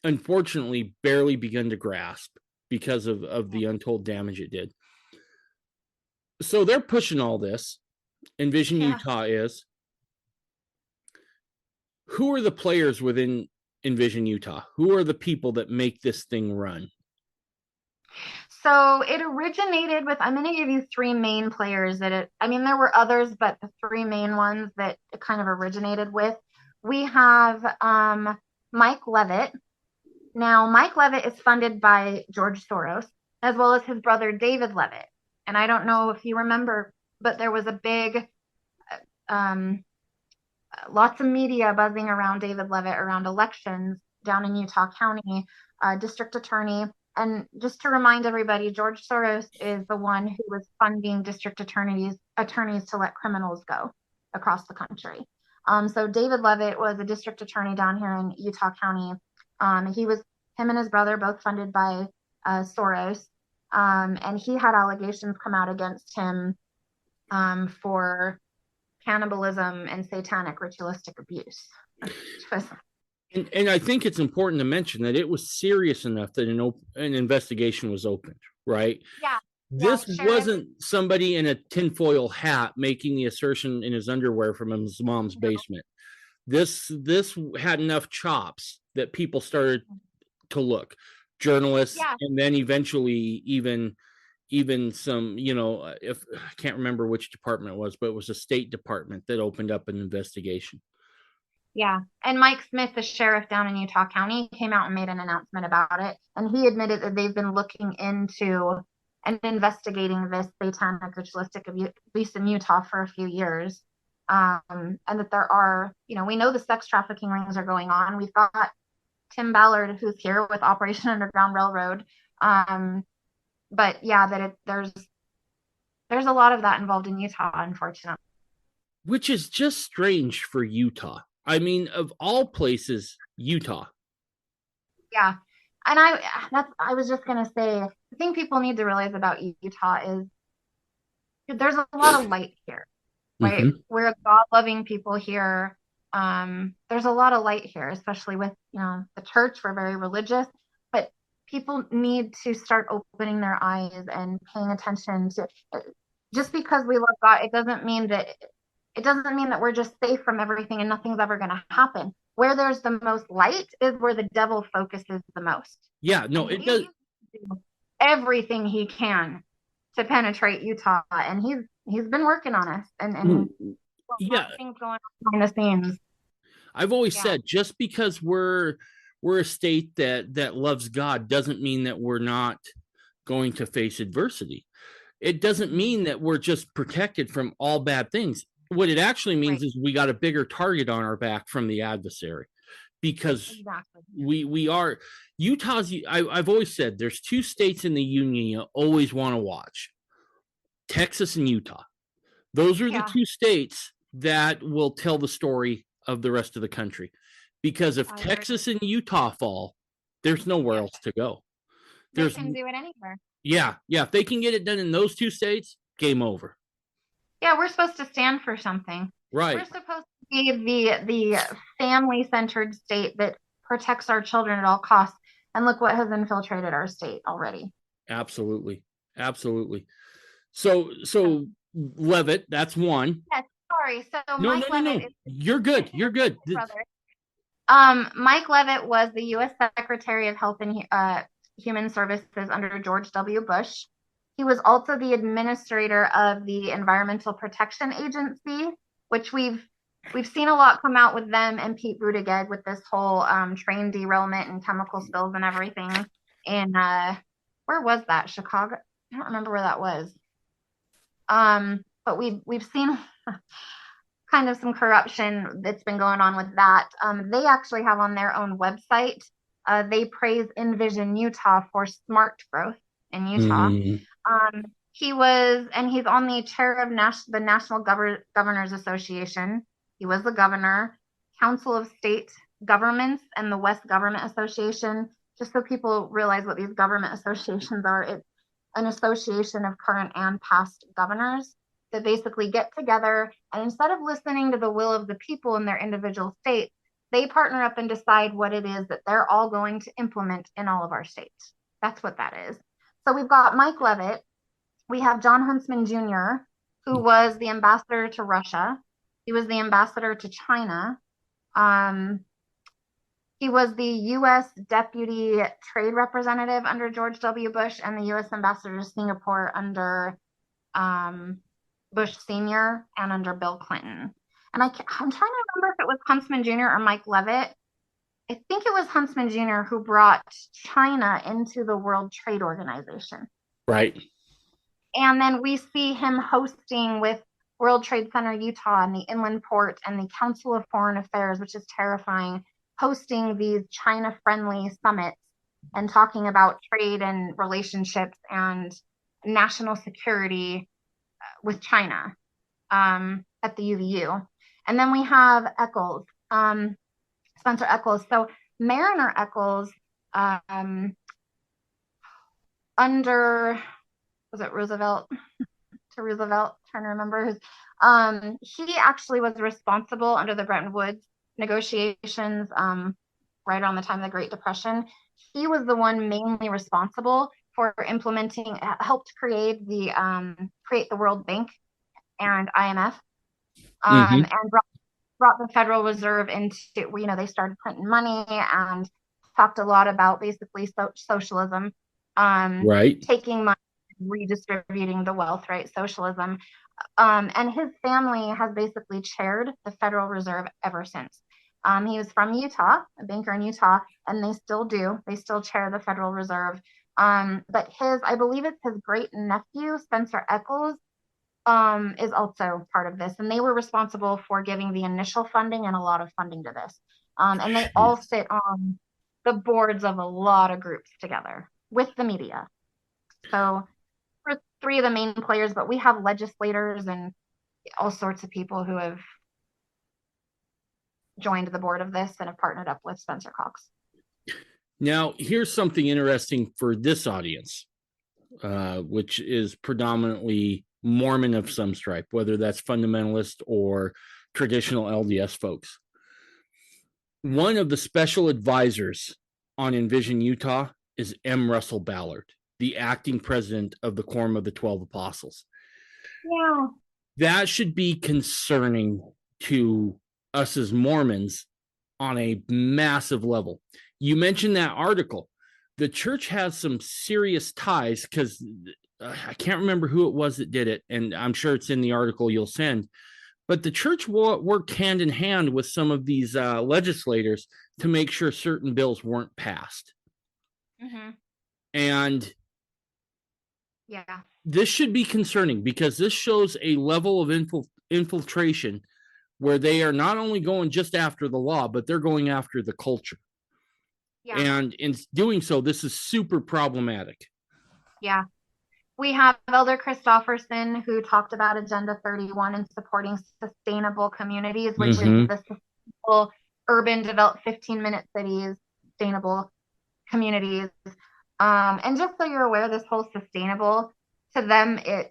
unfortunately barely begun to grasp because of the untold damage it did. So they're pushing all this. Envision Utah is. Who are the players within Envision Utah? Who are the people that make this thing run? So it originated with, I'm going to give you three main players there were others, but the three main ones that it kind of originated with. We have Mike Levitt. Now, Mike Levitt is funded by George Soros, as well as his brother David Levitt. And I don't know if you remember, but there was a big, lots of media buzzing around David Levitt around elections down in Utah County, district attorney. And just to remind everybody, George Soros is the one who was funding district attorneys to let criminals go across the country. So David Levitt was a district attorney down here in Utah County. Him and his brother both funded by Soros. And he had allegations come out against him for cannibalism and satanic ritualistic abuse. And I think it's important to mention that it was serious enough that an investigation was opened, right? Yeah, yeah, This sheriff. wasn't somebody in a tinfoil hat making the assertion in his underwear from his mom's No, basement. This had enough chops that people started to look, journalists, yeah, and then eventually even some, if I can't remember which department it was, but it was a state department that opened up an investigation. yeah. And Mike Smith, the sheriff down in Utah County, came out and made an announcement about it. And he admitted that they've been looking into and investigating this satanic ritualistic abuse in Utah for a few years. And that there are, we know the sex trafficking rings are going on. We've got Tim Ballard, who's here with Operation Underground Railroad. But yeah, there's a lot of that involved in Utah, unfortunately. Which is just strange for Utah. I mean, of all places, Utah. Yeah. And I was just gonna say, the thing people need to realize about Utah is there's a lot of light here, right? Mm-hmm. We're a God-loving people here. There's a lot of light here, especially with the church. We're very religious, but people need to start opening their eyes and paying attention to. Just because we love God, it doesn't mean that we're just safe from everything and nothing's ever going to happen. Where there's the most light is where the devil focuses the most. Yeah, no, And it he does. do everything he can to penetrate Utah, and he's been working on us, and Yeah, things going on behind the scenes. I've always Yeah, said just because we're a state that loves God doesn't mean that we're not going to face adversity. It doesn't mean that we're just protected from all bad things. What it actually means right, is we got a bigger target on our back from the adversary, because exactly. we are Utah's. I've always said there's two states in the union you always want to watch: Texas and Utah. Those are the Yeah, two states that will tell the story of the rest of the country. Because if I agree. Texas and Utah fall, there's nowhere Yep, else to go. they There's can do it anywhere. yeah, if they can get it done in those two states, game over. Yeah, we're supposed to stand for something. We're Right. supposed to be the family centered state that protects our children at all costs. And look what has infiltrated our state already. Absolutely. Absolutely. So So, Levitt, that's one. yes, sorry. So No, no, Mike no, Levitt no. is You're good. his You're good. brother. Mike Levitt was the U.S. Secretary of Health and Human Services under George W. Bush. He was also the administrator of the Environmental Protection Agency, which we've seen a lot come out with them and Pete Buttigieg with this whole train derailment and chemical spills and everything. And where was that? Chicago? I don't remember where that was. But we've seen kind of some corruption that's been going on with that. They actually have on their own website. They praise Envision Utah for smart growth in Utah. Mm, He's on the chair of the National Governors Association. He was the governor, Council of State Governments, and the West Government Association. Just so people realize what these government associations are, it's an association of current and past governors that basically get together, and instead of listening to the will of the people in their individual states, they partner up and decide what it is that they're all going to implement in all of our states. That's what that is. So we've got Mike Levitt. We have John Huntsman Jr., who was the ambassador to Russia. He was the ambassador to China. Um, he was the U.S. Deputy Trade Representative under George W. Bush and the U.S. Ambassador to Singapore under Bush Sr. and under Bill Clinton. And I'm trying to remember if it was Huntsman Jr. or Mike Levitt. I think it was Huntsman Jr. who brought China into the World Trade Organization. right. And then we see him hosting with World Trade Center Utah and the Inland Port and the Council of Foreign Affairs, which is terrifying, hosting these China friendly summits and talking about trade and relationships and national security with China at the UVU. And then we have Eccles, Spencer Eccles. So Mariner Eccles, under, was it Roosevelt? To Roosevelt, trying to remember his. He actually was responsible under the Bretton Woods negotiations right around the time of the Great Depression. He was the one mainly responsible for implementing, helped create the World Bank and IMF, Mm-hmm. and brought the Federal Reserve into, they started printing money and talked a lot about basically socialism, Right. taking money, redistributing the wealth, right? Socialism. And his family has basically chaired the Federal Reserve ever since. He was from Utah, a banker in Utah, and they still do. They still chair the Federal Reserve. But I believe it's his great nephew, Spencer Eccles, is also part of this. And they were responsible for giving the initial funding and a lot of funding to this. And they all sit on the boards of a lot of groups together with the media. So we're three of the main players, but we have legislators and all sorts of people who have joined the board of this and have partnered up with Spencer Cox. Now, here's something interesting for this audience, which is predominantly Mormon of some stripe, whether that's fundamentalist or traditional LDS folks. One of the special advisors on Envision Utah is M. Russell Ballard, the acting president of the Quorum of the 12 Apostles. Yeah. That should be concerning to us as Mormons on a massive level. You mentioned that article. The church has some serious ties because I can't remember who it was that did it, and I'm sure it's in the article you'll send. But the church worked hand in hand with some of these legislators to make sure certain bills weren't passed. Mm-hmm. And yeah, this should be concerning because this shows a level of infiltration where they are not only going just after the law, but they're going after the culture. Yeah. And in doing so, this is super problematic. Yeah. We have Elder Christofferson, who talked about Agenda 31 and supporting sustainable communities, which is the sustainable urban developed 15-minute cities, sustainable communities. And just so you're aware, this whole sustainable, to them, it's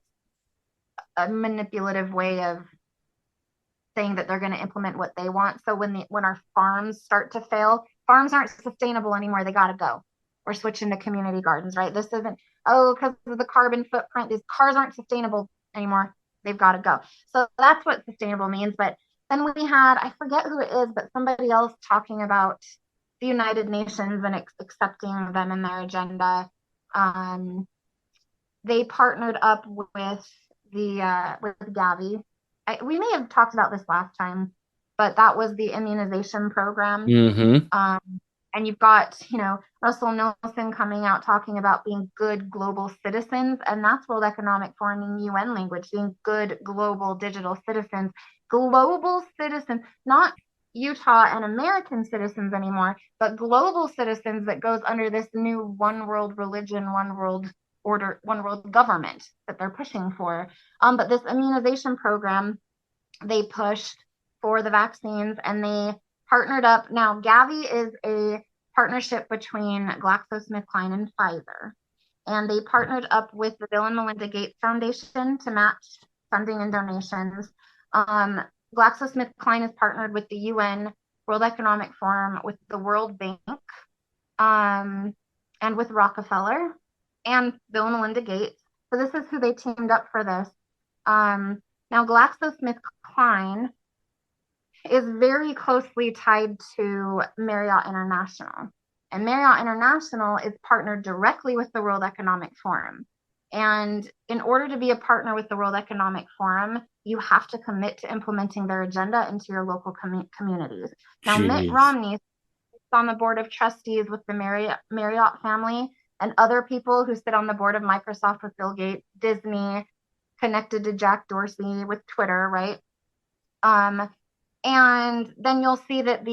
a manipulative way of saying that they're going to implement what they want. So when our farms start to fail, farms aren't sustainable anymore. They got to go. We're switching to community gardens, right? This isn't, because of the carbon footprint, these cars aren't sustainable anymore. They've got to go. So that's what sustainable means. But then we had, I forget who it is, but somebody else talking about the United Nations and accepting them in their agenda. They partnered up with Gavi. We may have talked about this last time, but that was the immunization program. Mm-hmm. And you've got, Russell Nelson coming out talking about being good global citizens, and that's World Economic Forum and UN language, being good global digital citizens. Global citizens, not Utah and American citizens anymore, but global citizens that goes under this new one world religion, one world order, one world government that they're pushing for. But this immunization program, they pushed for the vaccines and they partnered up. Now, Gavi is a partnership between GlaxoSmithKline and Pfizer. And they partnered up with the Bill and Melinda Gates Foundation to match funding and donations. GlaxoSmithKline is partnered with the UN, World Economic Forum, with the World Bank, and with Rockefeller and Bill and Melinda Gates. So this is who they teamed up for this. Now, GlaxoSmithKline is very closely tied to Marriott International. And Marriott International is partnered directly with the World Economic Forum. And in order to be a partner with the World Economic Forum, you have to commit to implementing their agenda into your local communities. Now, Mitt Romney is on the board of trustees with the Marriott family and other people who sit on the board of Microsoft with Bill Gates, Disney, connected to Jack Dorsey with Twitter, right? And then you'll see that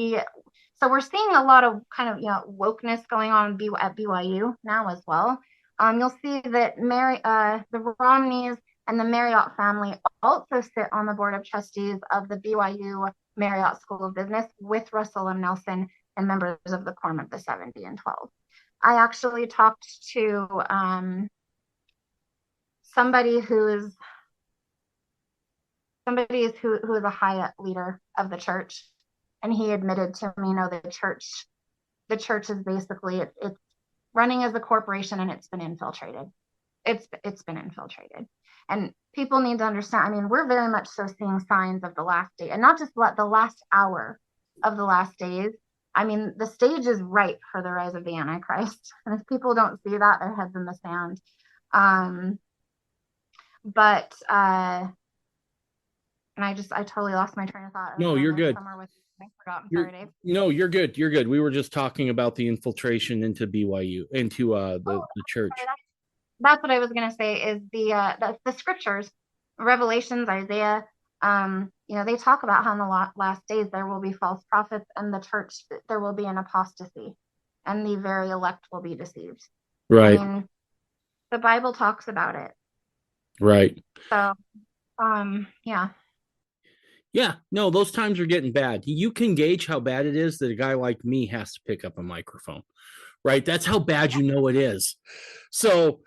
so we're seeing a lot of kind of, wokeness going on at BYU now as well. You'll see that the Romneys and the Marriott family also sit on the board of trustees of the BYU Marriott School of Business with Russell M. Nelson and members of the Quorum of the 70 and 12. I actually talked to somebody who is a high leader of the church, and he admitted to me, the church the church is basically it's running as a corporation, and it's been infiltrated. It's been infiltrated, and people need to understand. I mean, we're very much so seeing signs of the last day, and not just the last hour of the last days. I mean, the stage is ripe for the rise of the Antichrist, and if people don't see that, their heads in the sand. But and I totally lost my train of thought. No, you're good. I forgot. I'm sorry, Dave. No, you're good. You're good. We were just talking about the infiltration into BYU, into the church. That's what I was going to say. Is the scriptures, Revelations, Isaiah. They talk about how in the last days there will be false prophets, and the church, there will be an apostasy, and the very elect will be deceived. Right. I mean, the Bible talks about it. Right. So, yeah. Yeah, no, those times are getting bad. You can gauge how bad it is that a guy like me has to pick up a microphone, right? That's how bad you know it is. So,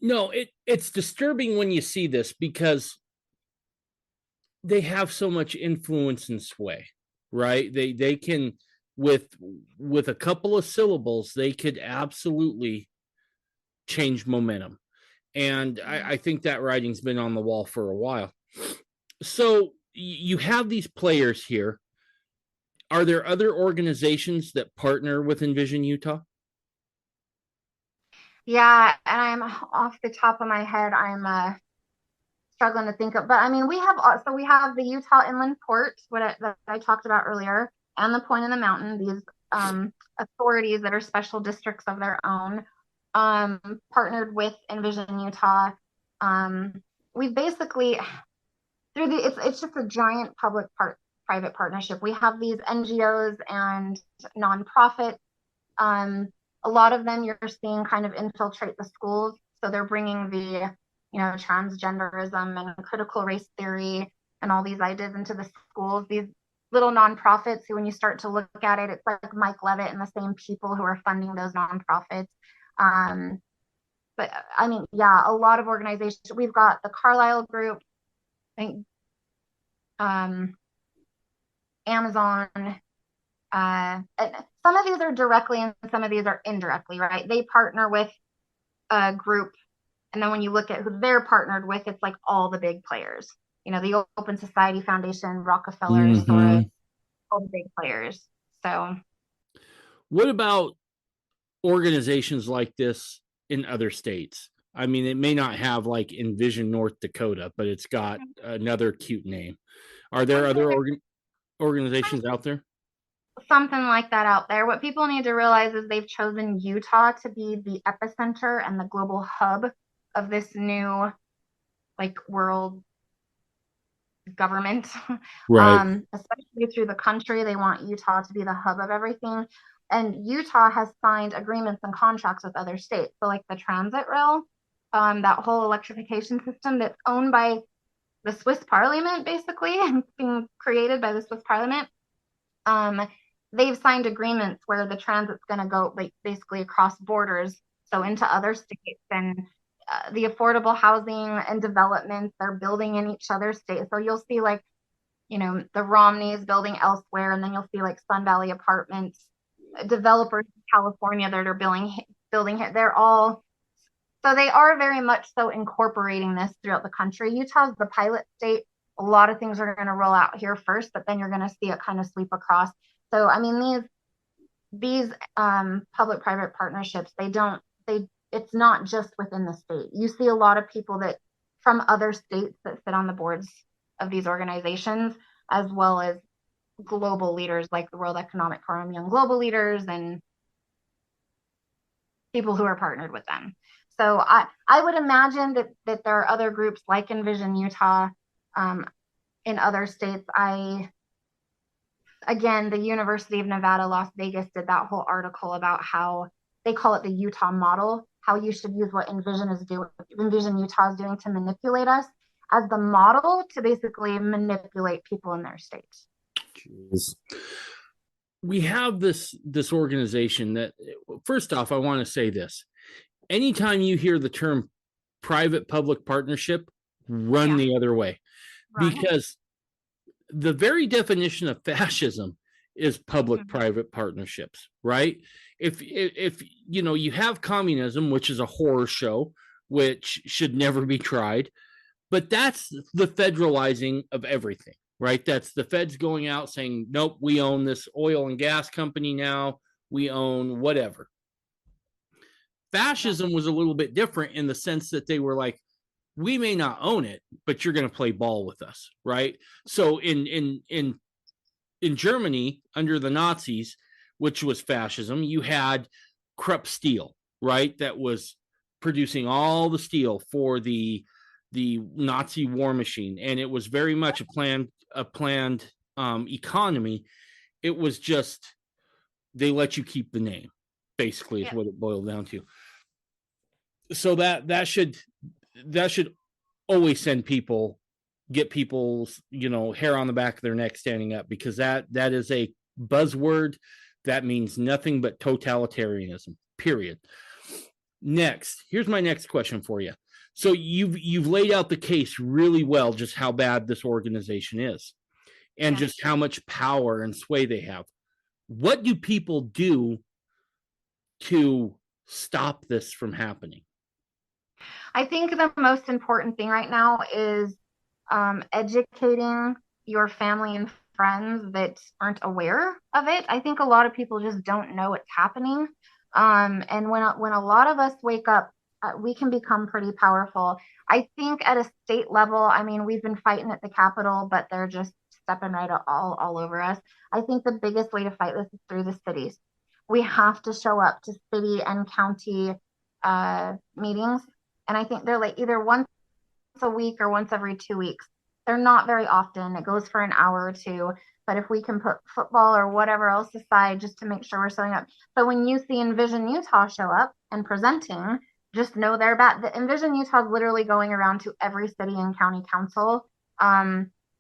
no, it's disturbing when you see this, because they have so much influence and sway, right? They can, with a couple of syllables, they could absolutely change momentum. And I think that writing's been on the wall for a while. So you have these players here. Are there other organizations that partner with Envision Utah? Yeah, and I'm off the top of my head. I'm struggling to think of, but I mean, we have the Utah Inland Port, that I talked about earlier, and the Point in the Mountain. These authorities that are special districts of their own, partnered with Envision Utah. We've basically it's just a giant public-private partnership. We have these NGOs and nonprofits. A lot of them you're seeing kind of infiltrate the schools. So they're bringing the, transgenderism and critical race theory and all these ideas into the schools. These little nonprofits who, when you start to look at it, it's like Mike Levitt and the same people who are funding those nonprofits. But I mean, yeah, a lot of organizations. We've got the Carlisle Group, I think, Amazon. Some of these are directly and some of these are indirectly, right? They partner with a group, and then when you look at who they're partnered with, it's like all the big players. The Open Society Foundation, Rockefeller, Soros, all the big players. So, what about organizations like this in other states? I mean, it may not have like Envision North Dakota, but it's got another cute name. Are there other organizations out there? Something like that out there. What people need to realize is they've chosen Utah to be the epicenter and the global hub of this new, world government. Right. Especially through the country, they want Utah to be the hub of everything. And Utah has signed agreements and contracts with other states. So, like the transit rail, that whole electrification system that's owned by the Swiss Parliament, basically, being created by the Swiss Parliament. They've signed agreements where the transit's going to go basically across borders, so into other states, and the affordable housing and developments they're building in each other's states. So you'll see the Romneys building elsewhere, and then you'll see Sun Valley Apartments, developers in California that are building here. They're all, so they are very much so incorporating this throughout the country. Utah's the pilot state. A lot of things are going to roll out here first, but then you're going to see it kind of sweep across. So, I mean, these public-private partnerships, it's not just within the state. You see a lot of people from other states that sit on the boards of these organizations, as well as global leaders like the World Economic Forum, Young Global Leaders, and people who are partnered with them. So I would imagine that there are other groups like Envision Utah in other states. Again, the University of Nevada, Las Vegas did that whole article about how they call it the Utah model, how you should use what Envision Utah is doing to manipulate us as the model to basically manipulate people in their states. Jeez. We have this organization that, first off, I want to say this. Anytime you hear the term private-public partnership, run the other way. Because the very definition of fascism is public-private partnerships, right? If you have communism, which is a horror show, which should never be tried, but that's the federalizing of everything, right? That's the feds going out saying, nope, we own this oil and gas company now, we own whatever. Fascism was a little bit different in the sense that they were like, we may not own it, but you're going to play ball with us, right? So in Germany under the Nazis, which was fascism, you had Krupp Steel, right? That was producing all the steel for the Nazi war machine, and it was very much a planned economy. It was just they let you keep the name, basically, is what it boiled down to. So that should always get people's hair on the back of their neck standing up, because that is a buzzword that means nothing but totalitarianism, period. Next, here's my next question for you. So you've laid out the case really well, just how bad this organization is and just how much power and sway they have. What do people do to stop this from happening? I think the most important thing right now is educating your family and friends that aren't aware of it. I think a lot of people just don't know what's happening. And when a lot of us wake up, we can become pretty powerful. I think at a state level, I mean, we've been fighting at the Capitol, but they're just stepping right all over us. I think the biggest way to fight this is through the cities. We have to show up to city and county meetings. And I think they're like either once a week or once every 2 weeks. They're not very often. It goes for an hour or two. But if we can put football or whatever else aside just to make sure we're showing up. So when you see Envision Utah show up and presenting, just know they're bad. The Envision Utah is literally going around to every city and county council,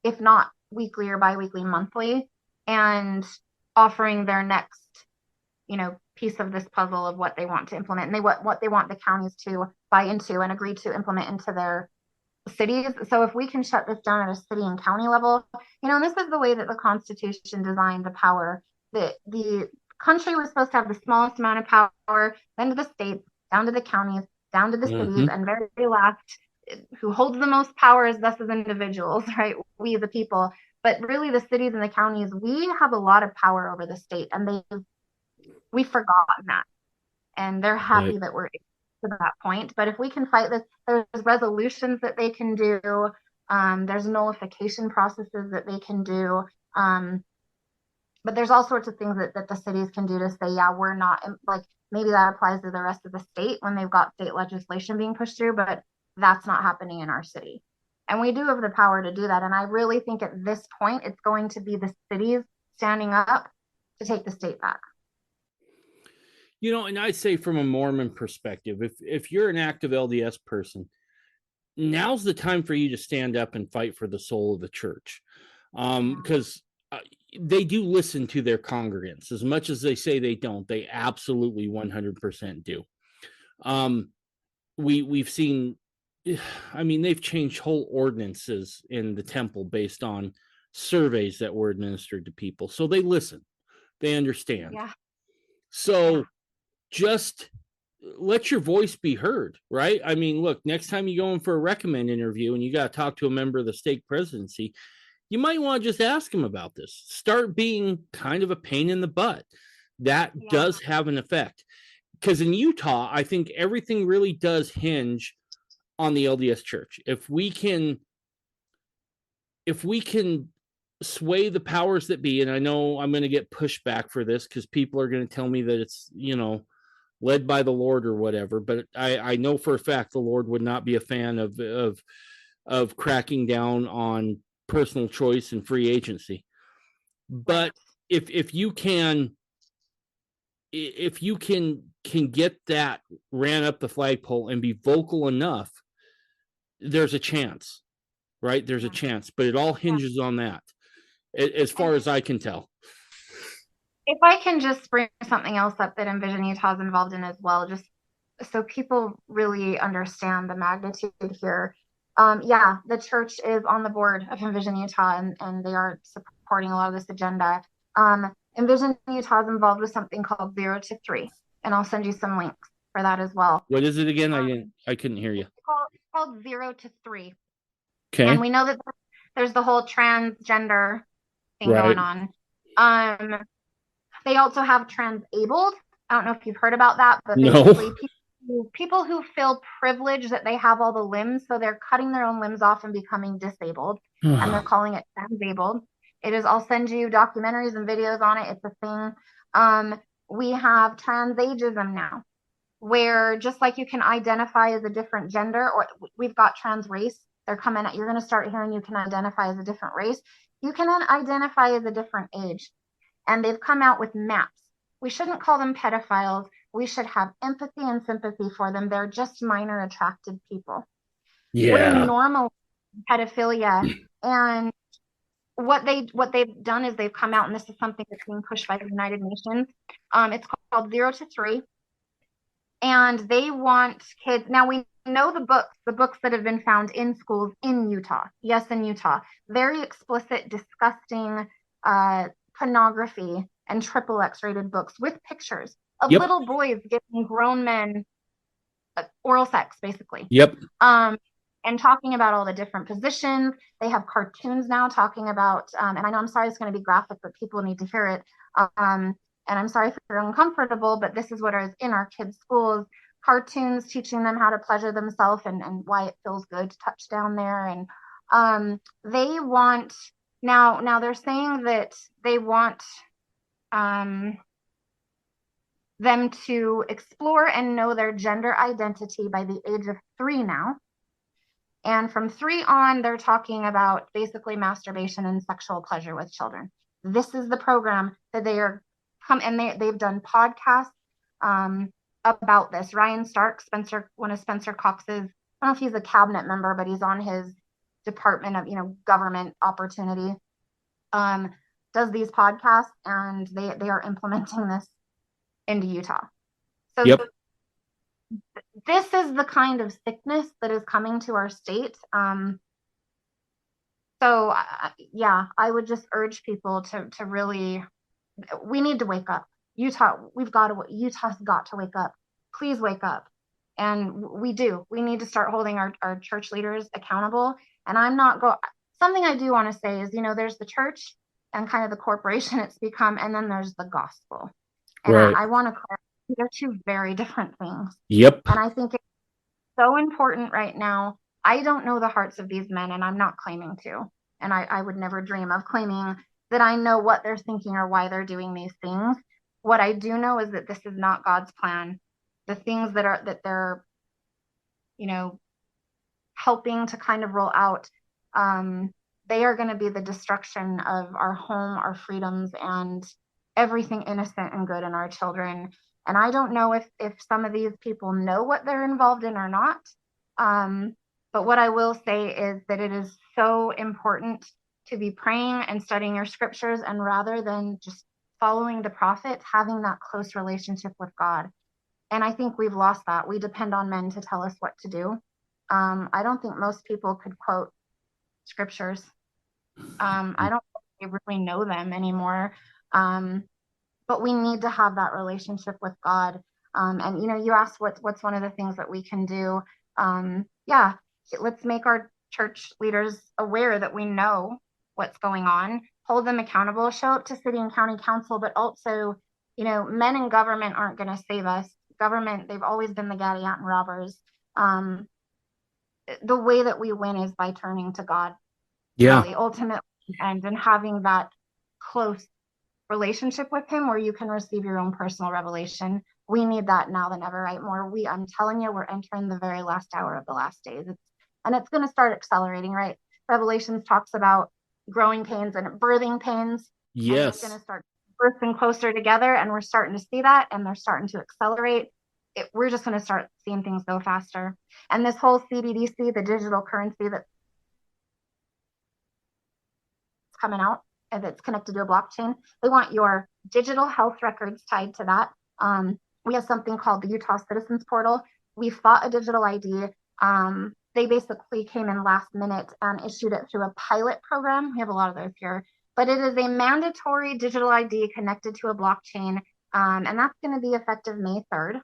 if not weekly or biweekly, monthly, and offering their next, piece of this puzzle of what they want to implement and what they want the counties to buy into and agree to implement into their cities. So if we can shut this down at a city and county level, and this is the way that the Constitution designed the power. The country was supposed to have the smallest amount of power, then to the states, down to the counties, down to the cities, and very last, who holds the most power is us as individuals, right? We the people. But really the cities and the counties, we have a lot of power over the state, and we've forgotten that. And they're happy that we're to that point. But if we can fight this, there's resolutions that they can do. There's nullification processes that they can do. But there's all sorts of things that the cities can do to say, yeah, we're not, like, maybe that applies to the rest of the state when they've got state legislation being pushed through, but that's not happening in our city. And we do have the power to do that. And I really think at this point, it's going to be the cities standing up to take the state back. And I say from a Mormon perspective, if you're an active LDS person, now's the time for you to stand up and fight for the soul of the church. Because they do listen to their congregants. As much as they say they don't, they absolutely 100% do. We've seen, they've changed whole ordinances in the temple based on surveys that were administered to people. So they listen, they understand. Yeah. So just let your voice be heard, right? I mean, look, next time you go in for a recommend interview and you got to talk to a member of the stake presidency, you might want to just ask them about this. Start being kind of a pain in the butt. That does have an effect. Because in Utah, I think everything really does hinge on the LDS church. If we can sway the powers that be, and I know I'm going to get pushback for this because people are going to tell me that it's, led by the Lord or whatever, but I know for a fact the Lord would not be a fan of cracking down on personal choice and free agency. But if you can get that ran up the flagpole and be vocal enough, there's a chance, right? There's a chance, but it all hinges on that, as far as I can tell. If I can just bring something else up that Envision Utah is involved in as well, just so people really understand the magnitude here. The church is on the board of Envision Utah, and they are supporting a lot of this agenda. Envision Utah is involved with something called 0 to 3, and I'll send you some links for that as well. What is it again? I couldn't hear you. It's called 0 to 3. Okay. And we know that there's the whole transgender thing Right. going on. They also have transabled. I don't know if you've heard about that, but basically people who feel privileged that they have all the limbs, so they're cutting their own limbs off and becoming disabled, and they're calling it transabled. It is. I'll send you documentaries and videos on it. It's a thing. We have transageism now, where just like you can identify as a different gender, or we've got trans race. They're coming at, you're going to start hearing you can identify as a different race. You can identify as a different age. And they've come out with maps. We shouldn't call them pedophiles. We should have empathy and sympathy for them. They're just minor attracted people. Yeah. We're normal pedophilia. And what they've done is they've come out, and this is something that's being pushed by the United Nations. It's called 0 to 3. And they want kids. Now we know the books that have been found in schools in Utah. Yes, in Utah. Very explicit, disgusting, pornography and triple X rated books with pictures of little boys giving grown men oral sex, basically. Yep. And talking about all the different positions. They have cartoons now talking about, and I know, I'm sorry it's going to be graphic, but people need to hear it. And I'm sorry if you're uncomfortable, but this is what is in our kids' schools. Cartoons teaching them how to pleasure themselves and why it feels good to touch down there. And they want, now they're saying that they want them to explore and know their gender identity by the age of 3 now. And from 3 on, they're talking about basically masturbation and sexual pleasure with children. This is the program that they are they've done podcasts about this. Ryan Stark, one of Spencer Cox's, I don't know if he's a cabinet member, but he's on his Department of Government Opportunity, does these podcasts, and they are implementing this into Utah. So this is the kind of sickness that is coming to our state. So I would just urge people to really, we need to wake up. Utah's got to wake up. Please wake up. And we need to start holding our church leaders accountable. And something I do want to say is, there's the church and kind of the corporation it's become, and then there's the gospel. And right. I want to clarify, they're two very different things. Yep. And I think it's so important right now. I don't know the hearts of these men, and I'm not claiming to. And I would never dream of claiming that I know what they're thinking or why they're doing these things. What I do know is that this is not God's plan. The things that they're, helping to kind of roll out, they are going to be the destruction of our home, our freedoms, and everything innocent and good in our children. And I don't know if some of these people know what they're involved in or not. But what I will say is that it is so important to be praying and studying your scriptures, and rather than just following the prophets, having that close relationship with God. And I think we've lost that. We depend on men to tell us what to do. I don't think most people could quote scriptures. I don't think they really know them anymore. But we need to have that relationship with God. And you asked what's one of the things that we can do. Let's make our church leaders aware that we know what's going on, hold them accountable, show up to city and county council, but also, men in government aren't going to save us. Government, they've always been the Gadianton robbers. The way that we win is by turning to God. Yeah. Really, ultimately, and having that close relationship with him where you can receive your own personal revelation. We need that now than ever, right? I'm telling you, we're entering the very last hour of the last days. It's going to start accelerating, right? Revelations talks about growing pains and birthing pains. Yes. And it's going to start birthing closer together, and we're starting to see that, and they're starting to accelerate. We're just going to start seeing things go faster. And this whole CBDC, the digital currency that's coming out, and it's connected to a blockchain, they want your digital health records tied to that. We have something called the Utah Citizens Portal. We fought a digital ID. They basically came in last minute and issued it through a pilot program. We have a lot of those here, but it is a mandatory digital ID connected to a blockchain, and that's going to be effective May 3rd.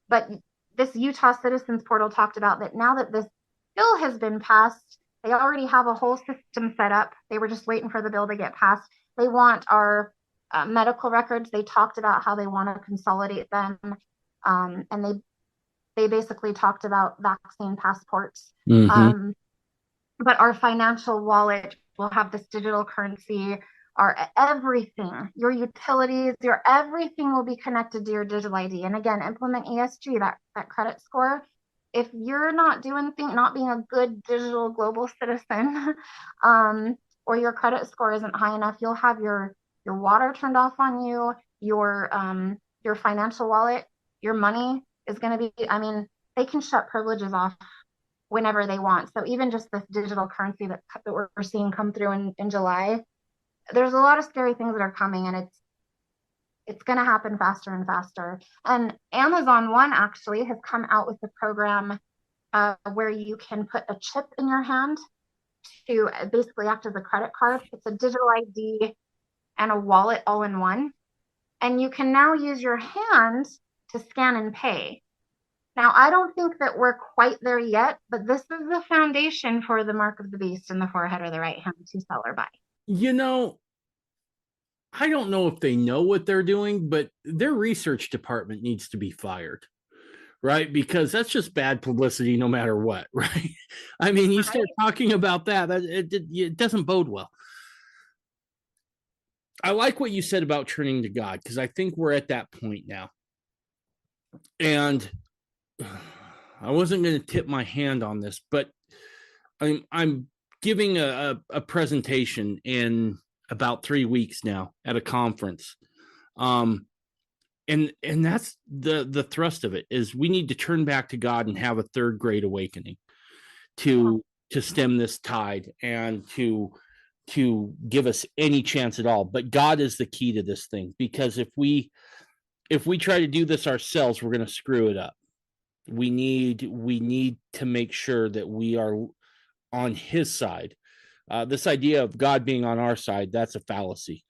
But this Utah Citizens Portal talked about that now that this bill has been passed, they already have a whole system set up. They were just waiting for the bill to get passed. They want our medical records. They talked about how they want to consolidate them, and they basically talked about vaccine passports. Mm-hmm. But our financial wallet will have this digital currency. Our everything, your utilities, your everything will be connected to your digital ID. And again, implement ESG, that credit score. If you're not not being a good digital global citizen, or your credit score isn't high enough, you'll have your water turned off on you, your financial wallet, your money is going to be, I mean, they can shut privileges off whenever they want. So even just this digital currency that we're seeing come through in July, there's a lot of scary things that are coming, and it's going to happen faster and faster. And Amazon One actually has come out with a program where you can put a chip in your hand to basically act as a credit card. It's a digital ID and a wallet all in one. And you can now use your hand to scan and pay. Now, I don't think that we're quite there yet, but this is the foundation for the mark of the beast in the forehead or the right hand to sell or buy. You know, I don't know if they know what they're doing, but their research department needs to be fired, right? Because that's just bad publicity no matter what, right? I mean, you start talking about that, it doesn't bode well. I like what you said about turning to God, because I think we're at that point now. And I wasn't going to tip my hand on this, but I'm giving a presentation in about 3 weeks now at a conference. And that's the thrust of it, is we need to turn back to God and have a third great awakening to stem this tide and to give us any chance at all. But God is the key to this thing, because if we try to do this ourselves, we're going to screw it up. We need to make sure that we are on his side. This idea of God being on our side, that's a fallacy.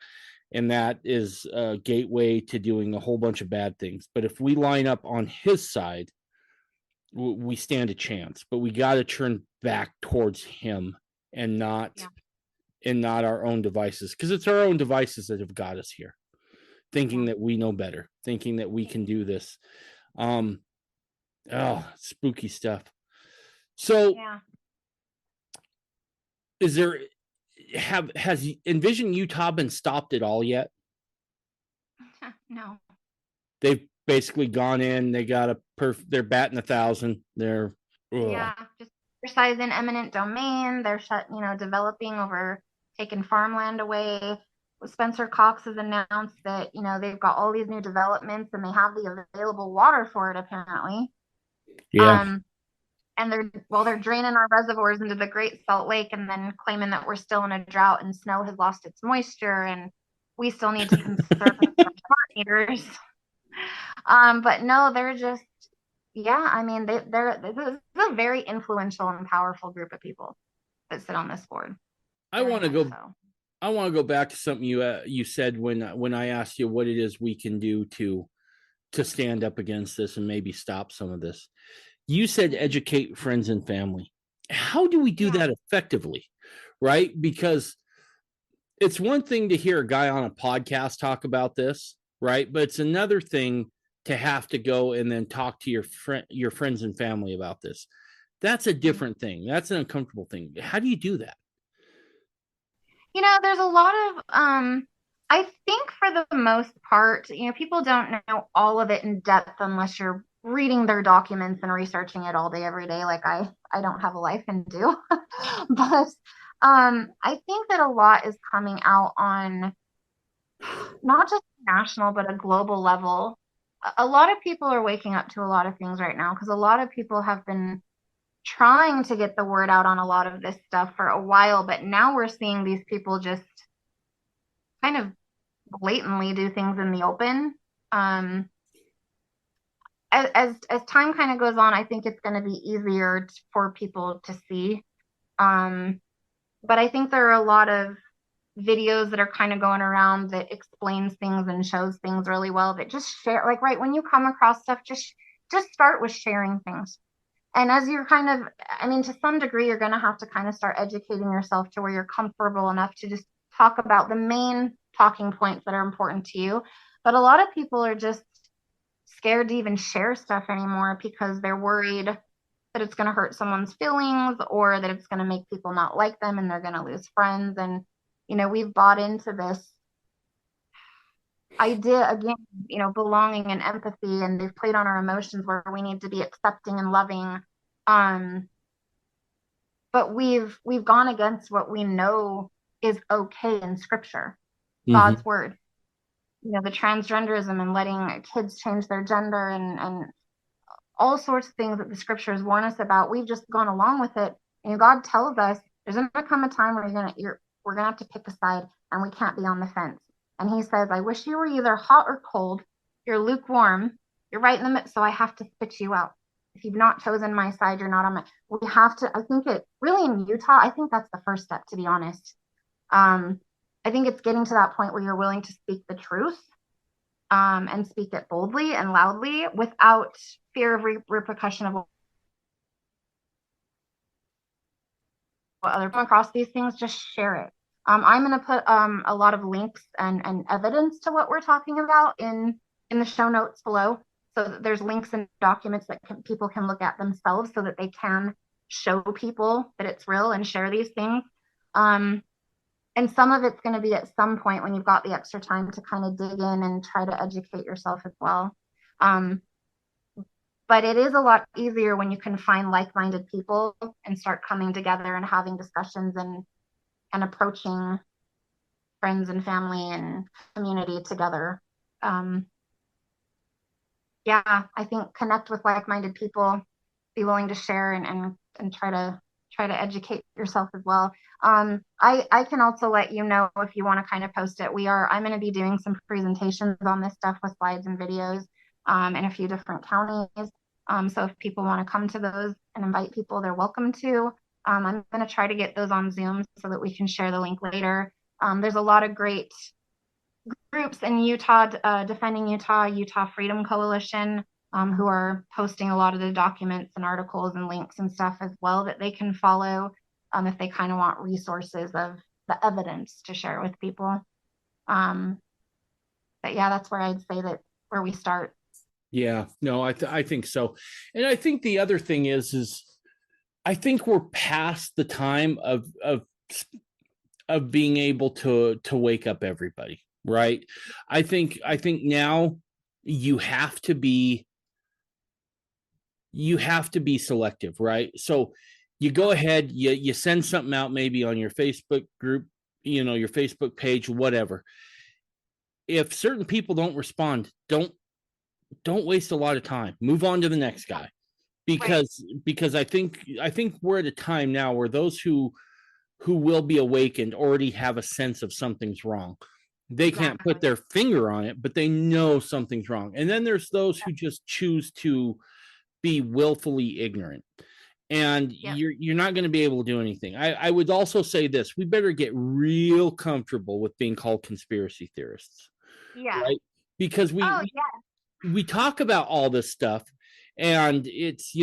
And that is a gateway to doing a whole bunch of bad things. But if we line up on his side, we stand a chance. But we got to turn back towards him and not our own devices, because it's our own devices that have got us here, thinking that we know better, thinking that we can do this. Spooky stuff. So has Envision Utah been stopped at all yet? No. They've basically gone in, they got they're batting 1,000. They're just exercising eminent domain. They're developing over, taking farmland away. Spencer Cox has announced that they've got all these new developments and they have the available water for it apparently. And they're draining our reservoirs into the Great Salt Lake, and then claiming that we're still in a drought and snow has lost its moisture and we still need to conserve our smart meters. But no, they're just, I mean, they're a very influential and powerful group of people that sit on this board. I want to go back to something you said when I asked you what it is we can do to stand up against this and maybe stop some of this. You said educate friends and family. How do we do that effectively? Right? Because it's one thing to hear a guy on a podcast talk about this, right? But it's another thing to have to go and then talk to your friends and family about this. That's a different thing. That's an uncomfortable thing. How do you do that? There's a lot of I think for the most part, people don't know all of it in depth unless you're reading their documents and researching it all day, every day, like I don't have a life and do. But I think that a lot is coming out on not just national, but a global level. A lot of people are waking up to a lot of things right now, because a lot of people have been trying to get the word out on a lot of this stuff for a while, but now we're seeing these people just kind of blatantly do things in the open. As time kind of goes on, I think it's going to be easier for people to see. But I think there are a lot of videos that are kind of going around that explains things and shows things really well, that just share, like, right when you come across stuff, just start with sharing things. And as you're kind of, I mean, to some degree, you're going to have to kind of start educating yourself to where you're comfortable enough to just talk about the main talking points that are important to you. But a lot of people are just scared to even share stuff anymore because they're worried that it's going to hurt someone's feelings, or that it's going to make people not like them and they're going to lose friends. And, we've bought into this idea again, belonging and empathy, and they've played on our emotions where we need to be accepting and loving. Um, but we've gone against what we know is okay in scripture, Hmm. God's word. The transgenderism and letting kids change their gender, and all sorts of things that the scriptures warn us about. We've just gone along with it. And God tells us there's going to come a time where we're going to have to pick a side, and we can't be on the fence. And he says, I wish you were either hot or cold. You're lukewarm. You're right in the middle. So I have to spit you out. If you've not chosen my side, you're not on my. We have to. I think it really in Utah. I think that's the first step, to be honest. Um, I think it's getting to that point where you're willing to speak the truth, and speak it boldly and loudly without fear of repercussion of what other come across these things. Just share it. I'm going to put a lot of links and evidence to what we're talking about in the show notes below. So that there's links and documents that people can look at themselves, so that they can show people that it's real and share these things. Um, and some of it's going to be at some point when you've got the extra time to kind of dig in and try to educate yourself as well. Um, but it is a lot easier when you can find like-minded people and start coming together and having discussions, and approaching friends and family and community together. Um, yeah, I think connect with like-minded people, be willing to share, and try to educate yourself as well. I can also let you know if you want to kind of post it. I'm going to be doing some presentations on this stuff with slides and videos, in a few different counties. So if people want to come to those and invite people, they're welcome to. I'm going to try to get those on Zoom so that we can share the link later. There's a lot of great groups in Utah, defending Utah Freedom Coalition, who are posting a lot of the documents and articles and links and stuff as well, that they can follow, if they kind of want resources of the evidence to share with people. But yeah, that's where I'd say that where we start. Yeah, no, I think so. And I think the other thing is I think we're past the time of being able to wake up everybody, right? I think now you have to be selective, right? So you go ahead, you send something out maybe on your Facebook group, your Facebook page, whatever. If certain people don't respond, don't waste a lot of time. Move on to the next guy. Right. Because I think we're at a time now where those who will be awakened already have a sense of something's wrong. They can't Exactly. put their finger on it, but they know something's wrong. And then there's those who just choose to be willfully ignorant. And Yep. you're not going to be able to do anything. I would also say this: we better get real comfortable with being called conspiracy theorists, Yeah. right? Because Oh yeah. we talk about all this stuff, and it's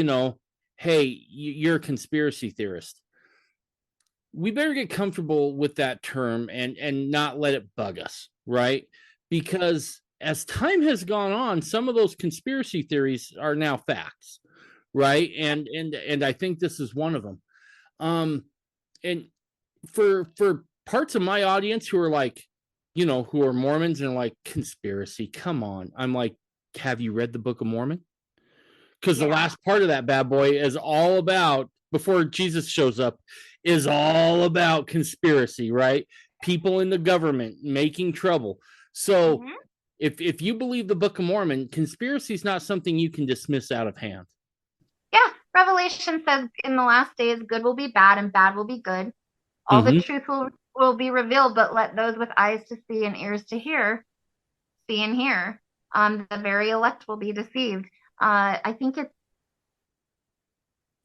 hey, you're a conspiracy theorist. We better get comfortable with that term and not let it bug us, right? Because as time has gone on, some of those conspiracy theories are now facts, right? And I think this is one of them. And for parts of my audience who are like, who are Mormons and like conspiracy, come on. I'm like, have you read the Book of Mormon? Because the Yeah. last part of that bad boy is all about, before Jesus shows up, is all about conspiracy, right? People in the government making trouble. So Mm-hmm. if you believe the Book of Mormon, conspiracy is not something you can dismiss out of hand. Yeah. Revelation says in the last days, good will be bad and bad will be good. All the Mm-hmm. truth will be revealed, but let those with eyes to see and ears to hear see and hear. The very elect will be deceived. I think it's,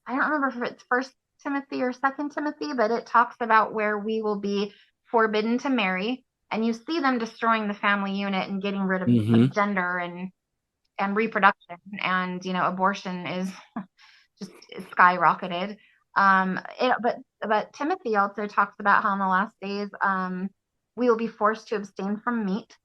I don't remember if it's First Timothy or Second Timothy, but it talks about where we will be forbidden to marry, and you see them destroying the family unit and getting rid of gender and reproduction, and abortion is just skyrocketed. But Timothy also talks about how in the last days we will be forced to abstain from meat,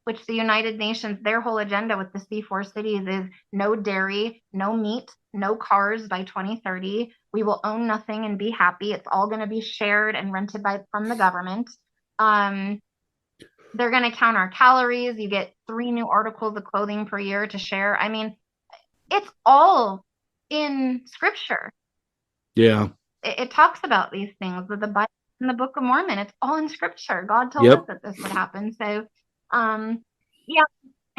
which the United Nations, their whole agenda with the C4 cities is no dairy, no meat, no cars by 2030. We will own nothing and be happy. It's all going to be shared and rented from the government. They're going to count our calories. You get 3 new articles of clothing per year to share. I mean, it's all in scripture. Yeah. It talks about these things with the Bible and the Book of Mormon. It's all in scripture. God told us that this would happen. So,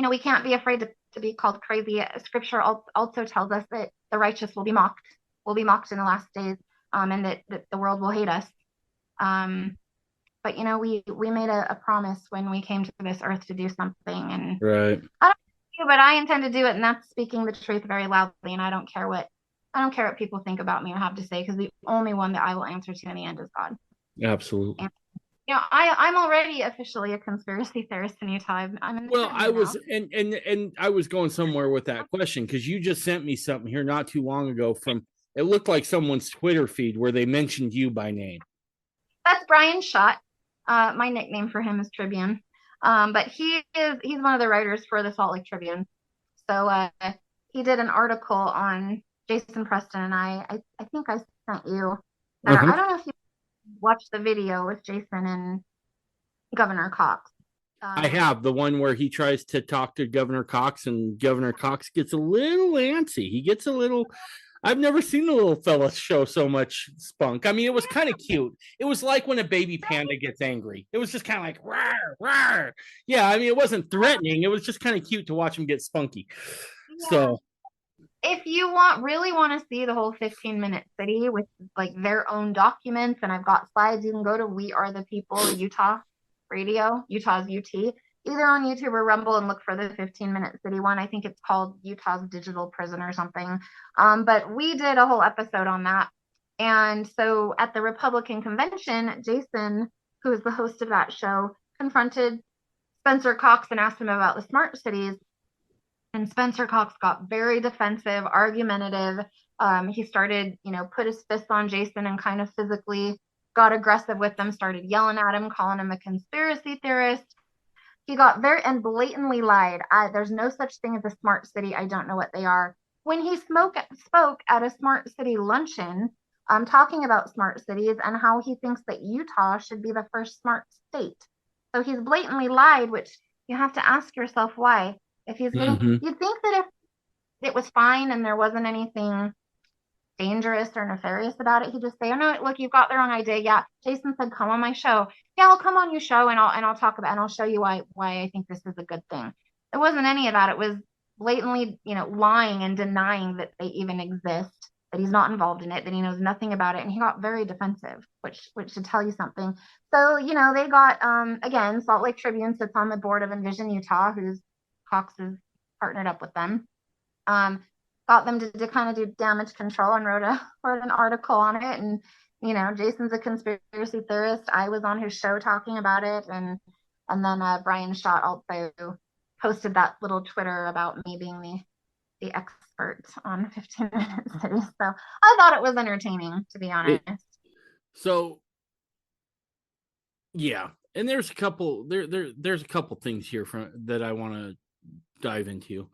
we can't be afraid to be called crazy. Scripture also tells us that the righteous will be mocked in the last days, and that the world will hate us. But we made a promise when we came to this earth to do something, and right. I don't know, but I intend to do it, and that's speaking the truth very loudly. And I don't care what people think about me or have to say, because the only one that I will answer to in the end is God. Absolutely. And, I'm already officially a conspiracy theorist in Utah. I was and I was going somewhere with that question, because you just sent me something here not too long ago from, it looked like someone's Twitter feed where they mentioned you by name. That's Brian Schott. My nickname for him is Tribune. But he's one of the writers for the Salt Lake Tribune. So he did an article on Jason Preston and I think I sent you. I don't know if you watched the video with Jason and Governor Cox. I have the one where he tries to talk to Governor Cox, and Governor Cox gets a little antsy. He gets a little. I've never seen the little fella show so much spunk. I mean, it was kind of cute. It was like when a baby panda gets angry. It was just kind of like, rawr, rawr. Yeah, I mean, it wasn't threatening. It was just kind of cute to watch him get spunky. Yeah. So, if you really want to see the whole 15-minute city with like their own documents, and I've got slides, you can go to We Are the People Utah Radio, Utah's UT, either on YouTube or Rumble, and look for the 15-minute city one. I think it's called Utah's Digital Prison or something. But we did a whole episode on that. And so at the Republican convention, Jason, who is the host of that show, confronted Spencer Cox and asked him about the smart cities. And Spencer Cox got very defensive, argumentative. He started, put his fist on Jason and kind of physically got aggressive with him, started yelling at him, calling him a conspiracy theorist. He got and blatantly lied. There's no such thing as a smart city. I don't know what they are. When he spoke at a smart city luncheon, talking about smart cities and how he thinks that Utah should be the first smart state. So he's blatantly lied, which you have to ask yourself why. If he's getting, you'd think that if it was fine and there wasn't anything dangerous or nefarious about it, he'd just say, "Oh no, look, you've got the wrong idea. Yeah, Jason said come on my show. Yeah, I'll come on your show and I'll talk about and I'll show you why I think this is a good thing." It wasn't any of that. It was blatantly, lying and denying that they even exist, that he's not involved in it, that he knows nothing about it, and he got very defensive, which should tell you something. So, they got again, Salt Lake Tribune sits on the board of Envision Utah, who's Cox is partnered up with them. Got them to kind of do damage control and wrote an article on it. And Jason's a conspiracy theorist. I was on his show talking about it, and then Brian Schott also posted that little Twitter about me being the expert on 15-minute cities. So I thought it was entertaining, to be honest. So yeah, and there's a couple there's a couple things here that I want to dive into.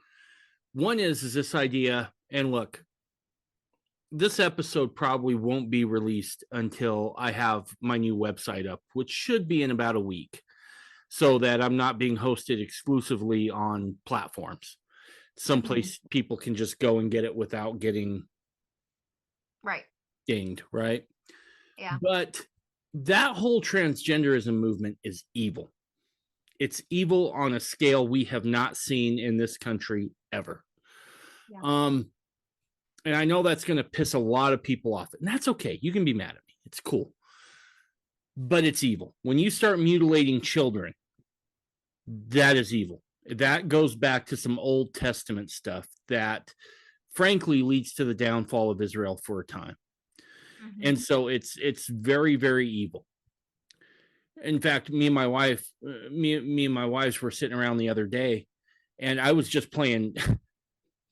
One is this idea, and look, this episode probably won't be released until I have my new website up, which should be in about a week, so that I'm not being hosted exclusively on platforms. Someplace people can just go and get it without getting dinged, right? Yeah. But that whole transgenderism movement is evil. It's evil on a scale we have not seen in this country ever. Yeah. And I know that's going to piss a lot of people off, and that's okay. You can be mad at me. It's cool. But it's evil. When you start mutilating children, that is evil. That goes back to some Old Testament stuff that, frankly, leads to the downfall of Israel for a time. And so it's very, very evil. In fact, me and my wives were sitting around the other day, and I was just playing.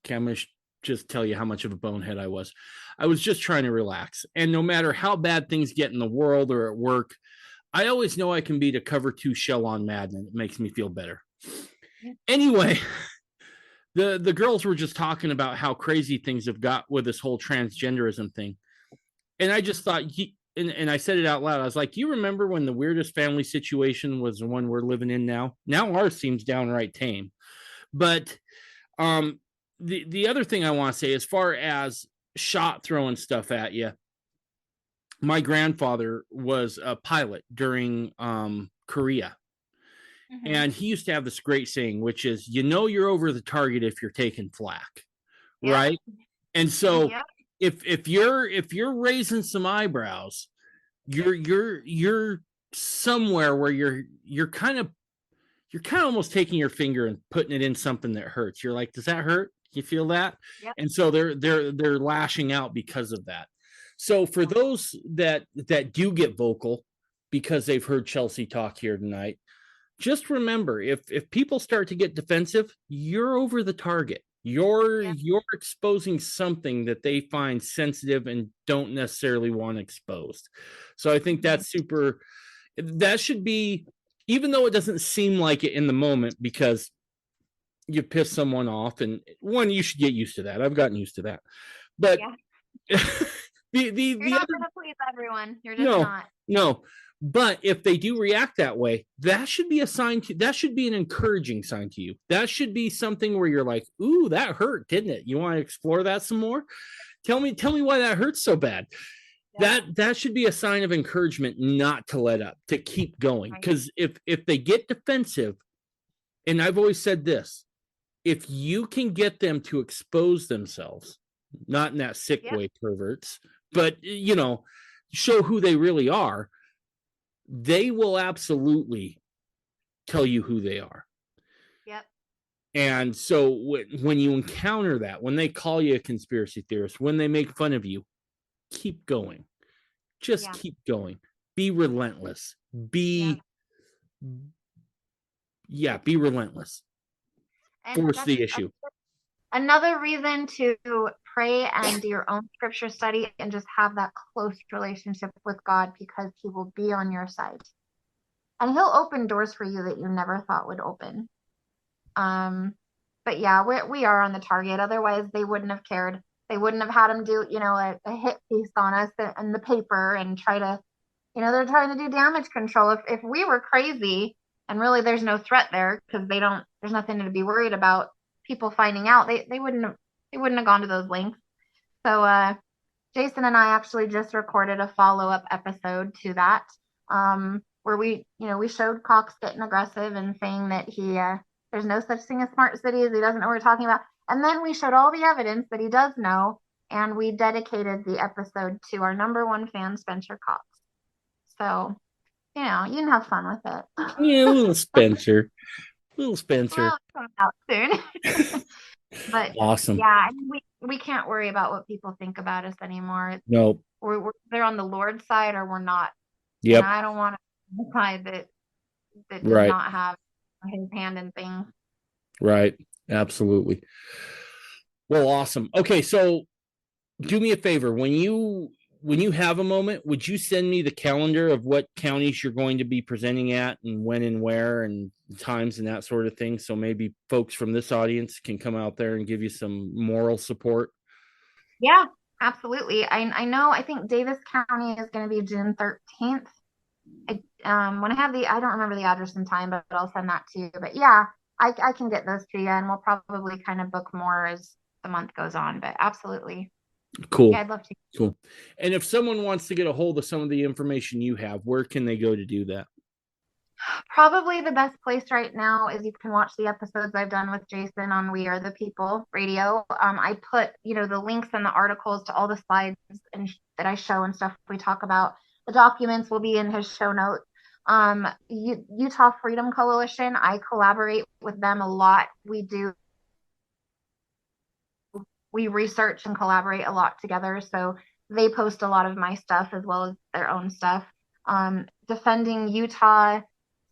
Okay, I'm going to just tell you how much of a bonehead I was. I was just trying to relax. And no matter how bad things get in the world or at work, I always know I can beat a cover 2 shell on Madden. It makes me feel better. Anyway, the girls were just talking about how crazy things have got with this whole transgenderism thing. And I just thought, and I said it out loud. I was like, you remember when the weirdest family situation was the one we're living in now? Now ours seems downright tame. But the other thing I want to say, as far as shot throwing stuff at you, my grandfather was a pilot during Korea. And he used to have this great saying, which is, you're over the target if you're taking flak. Right. And so if you're raising some eyebrows, you're somewhere where you're kind of almost taking your finger and putting it in something that hurts. You're like, does that hurt? You feel that? And so they're lashing out because of that. So for those that do get vocal because they've heard Chelsie talk here tonight, just remember, if people start to get defensive, you're over the target. You're exposing something that they find sensitive and don't necessarily want exposed. So I think that's super. That should be, even though it doesn't seem like it in the moment, because you piss someone off, and one, you should get used to that. I've gotten used to that. But you're not going to please everyone. You're just not. No. But if they do react that way, that should be a sign that should be an encouraging sign to you. That should be something where you're like, ooh, that hurt, didn't it? You want to explore that some more? Tell me why that hurts so bad. That should be a sign of encouragement, not to let up, to keep going. Because if they get defensive, and I've always said this, if you can get them to expose themselves, not in that sick way, perverts, but show who they really are, they will absolutely tell you who they are. And so when you encounter that, when they call you a conspiracy theorist, when they make fun of you, keep going. Just keep going. Be relentless. Be relentless. Force the issue. Another reason to pray and do your own scripture study and just have that close relationship with God, because he will be on your side. And he'll open doors for you that you never thought would open. But we are on the target. Otherwise, they wouldn't have cared. They wouldn't have had him do, a hit piece on us in the paper and try to, they're trying to do damage control. If we were crazy and really there's no threat there, because there's nothing to be worried about people finding out, they wouldn't have gone to those lengths. So Jason and I actually just recorded a follow-up episode to that, where we showed Cox getting aggressive and saying that there's no such thing as smart cities, he doesn't know what we're talking about. And then we showed all the evidence that he does know, and we dedicated the episode to our number one fan, Spencer Cox. So, you can have fun with it. Yeah, little Spencer. Well, it's coming out soon. But awesome. Yeah, we can't worry about what people think about us anymore. Nope. We're they're on the Lord's side or we're not. Yep. And I don't want to side that does not have his hand in things. Right. Absolutely. Well, awesome. Okay, so do me a favor. When you have a moment, would you send me the calendar of what counties you're going to be presenting at and when and where and times and that sort of thing? So maybe folks from this audience can come out there and give you some moral support. Yeah, absolutely. I think Davis County is going to be June 13th. When I have I don't remember the address and time, but I'll send that to you. But yeah, I can get those to you, and we'll probably kind of book more as the month goes on, but absolutely. Cool. Yeah, I'd love to. Cool. And if someone wants to get a hold of some of the information you have, where can they go to do that? Probably the best place right now is you can watch the episodes I've done with Jason on We Are the People radio. I put, the links and the articles to all the slides that I show and stuff we talk about. The documents will be in his show notes. Utah Freedom Coalition, I collaborate with them a lot. We research and collaborate a lot together. So they post a lot of my stuff as well as their own stuff. Defending Utah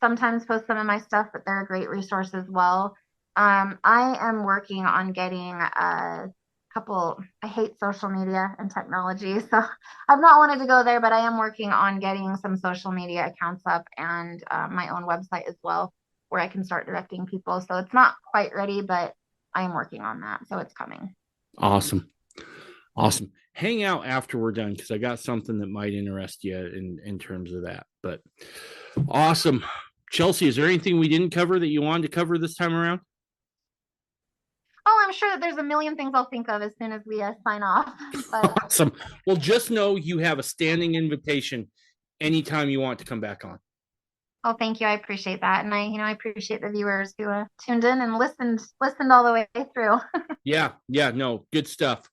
sometimes post some of my stuff, but they're a great resource as well. I am working on getting a couple. I hate social media and technology, so I've not wanted to go there, but I am working on getting some social media accounts up and my own website as well, where I can start directing people. So it's not quite ready, but I am working on that. So it's coming. Awesome. Hang out after we're done, because I got something that might interest you in terms of that. But awesome. Chelsie, is there anything we didn't cover that you wanted to cover this time around? Oh, I'm sure that there's a million things I'll think of as soon as we sign off. But Awesome. Well, just know you have a standing invitation anytime you want to come back on. oh, thank you. I appreciate that. And I appreciate the viewers who tuned in and listened all the way through. Yeah, no, good stuff.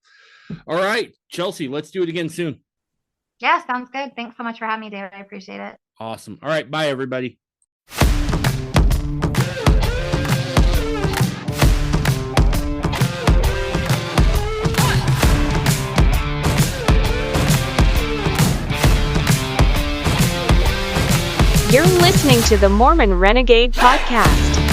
All right, Chelsie, let's do it again soon. Yeah, sounds good. Thanks so much for having me, David. I appreciate it. Awesome. All right, bye, everybody. You're listening to the Mormon Renegade Podcast.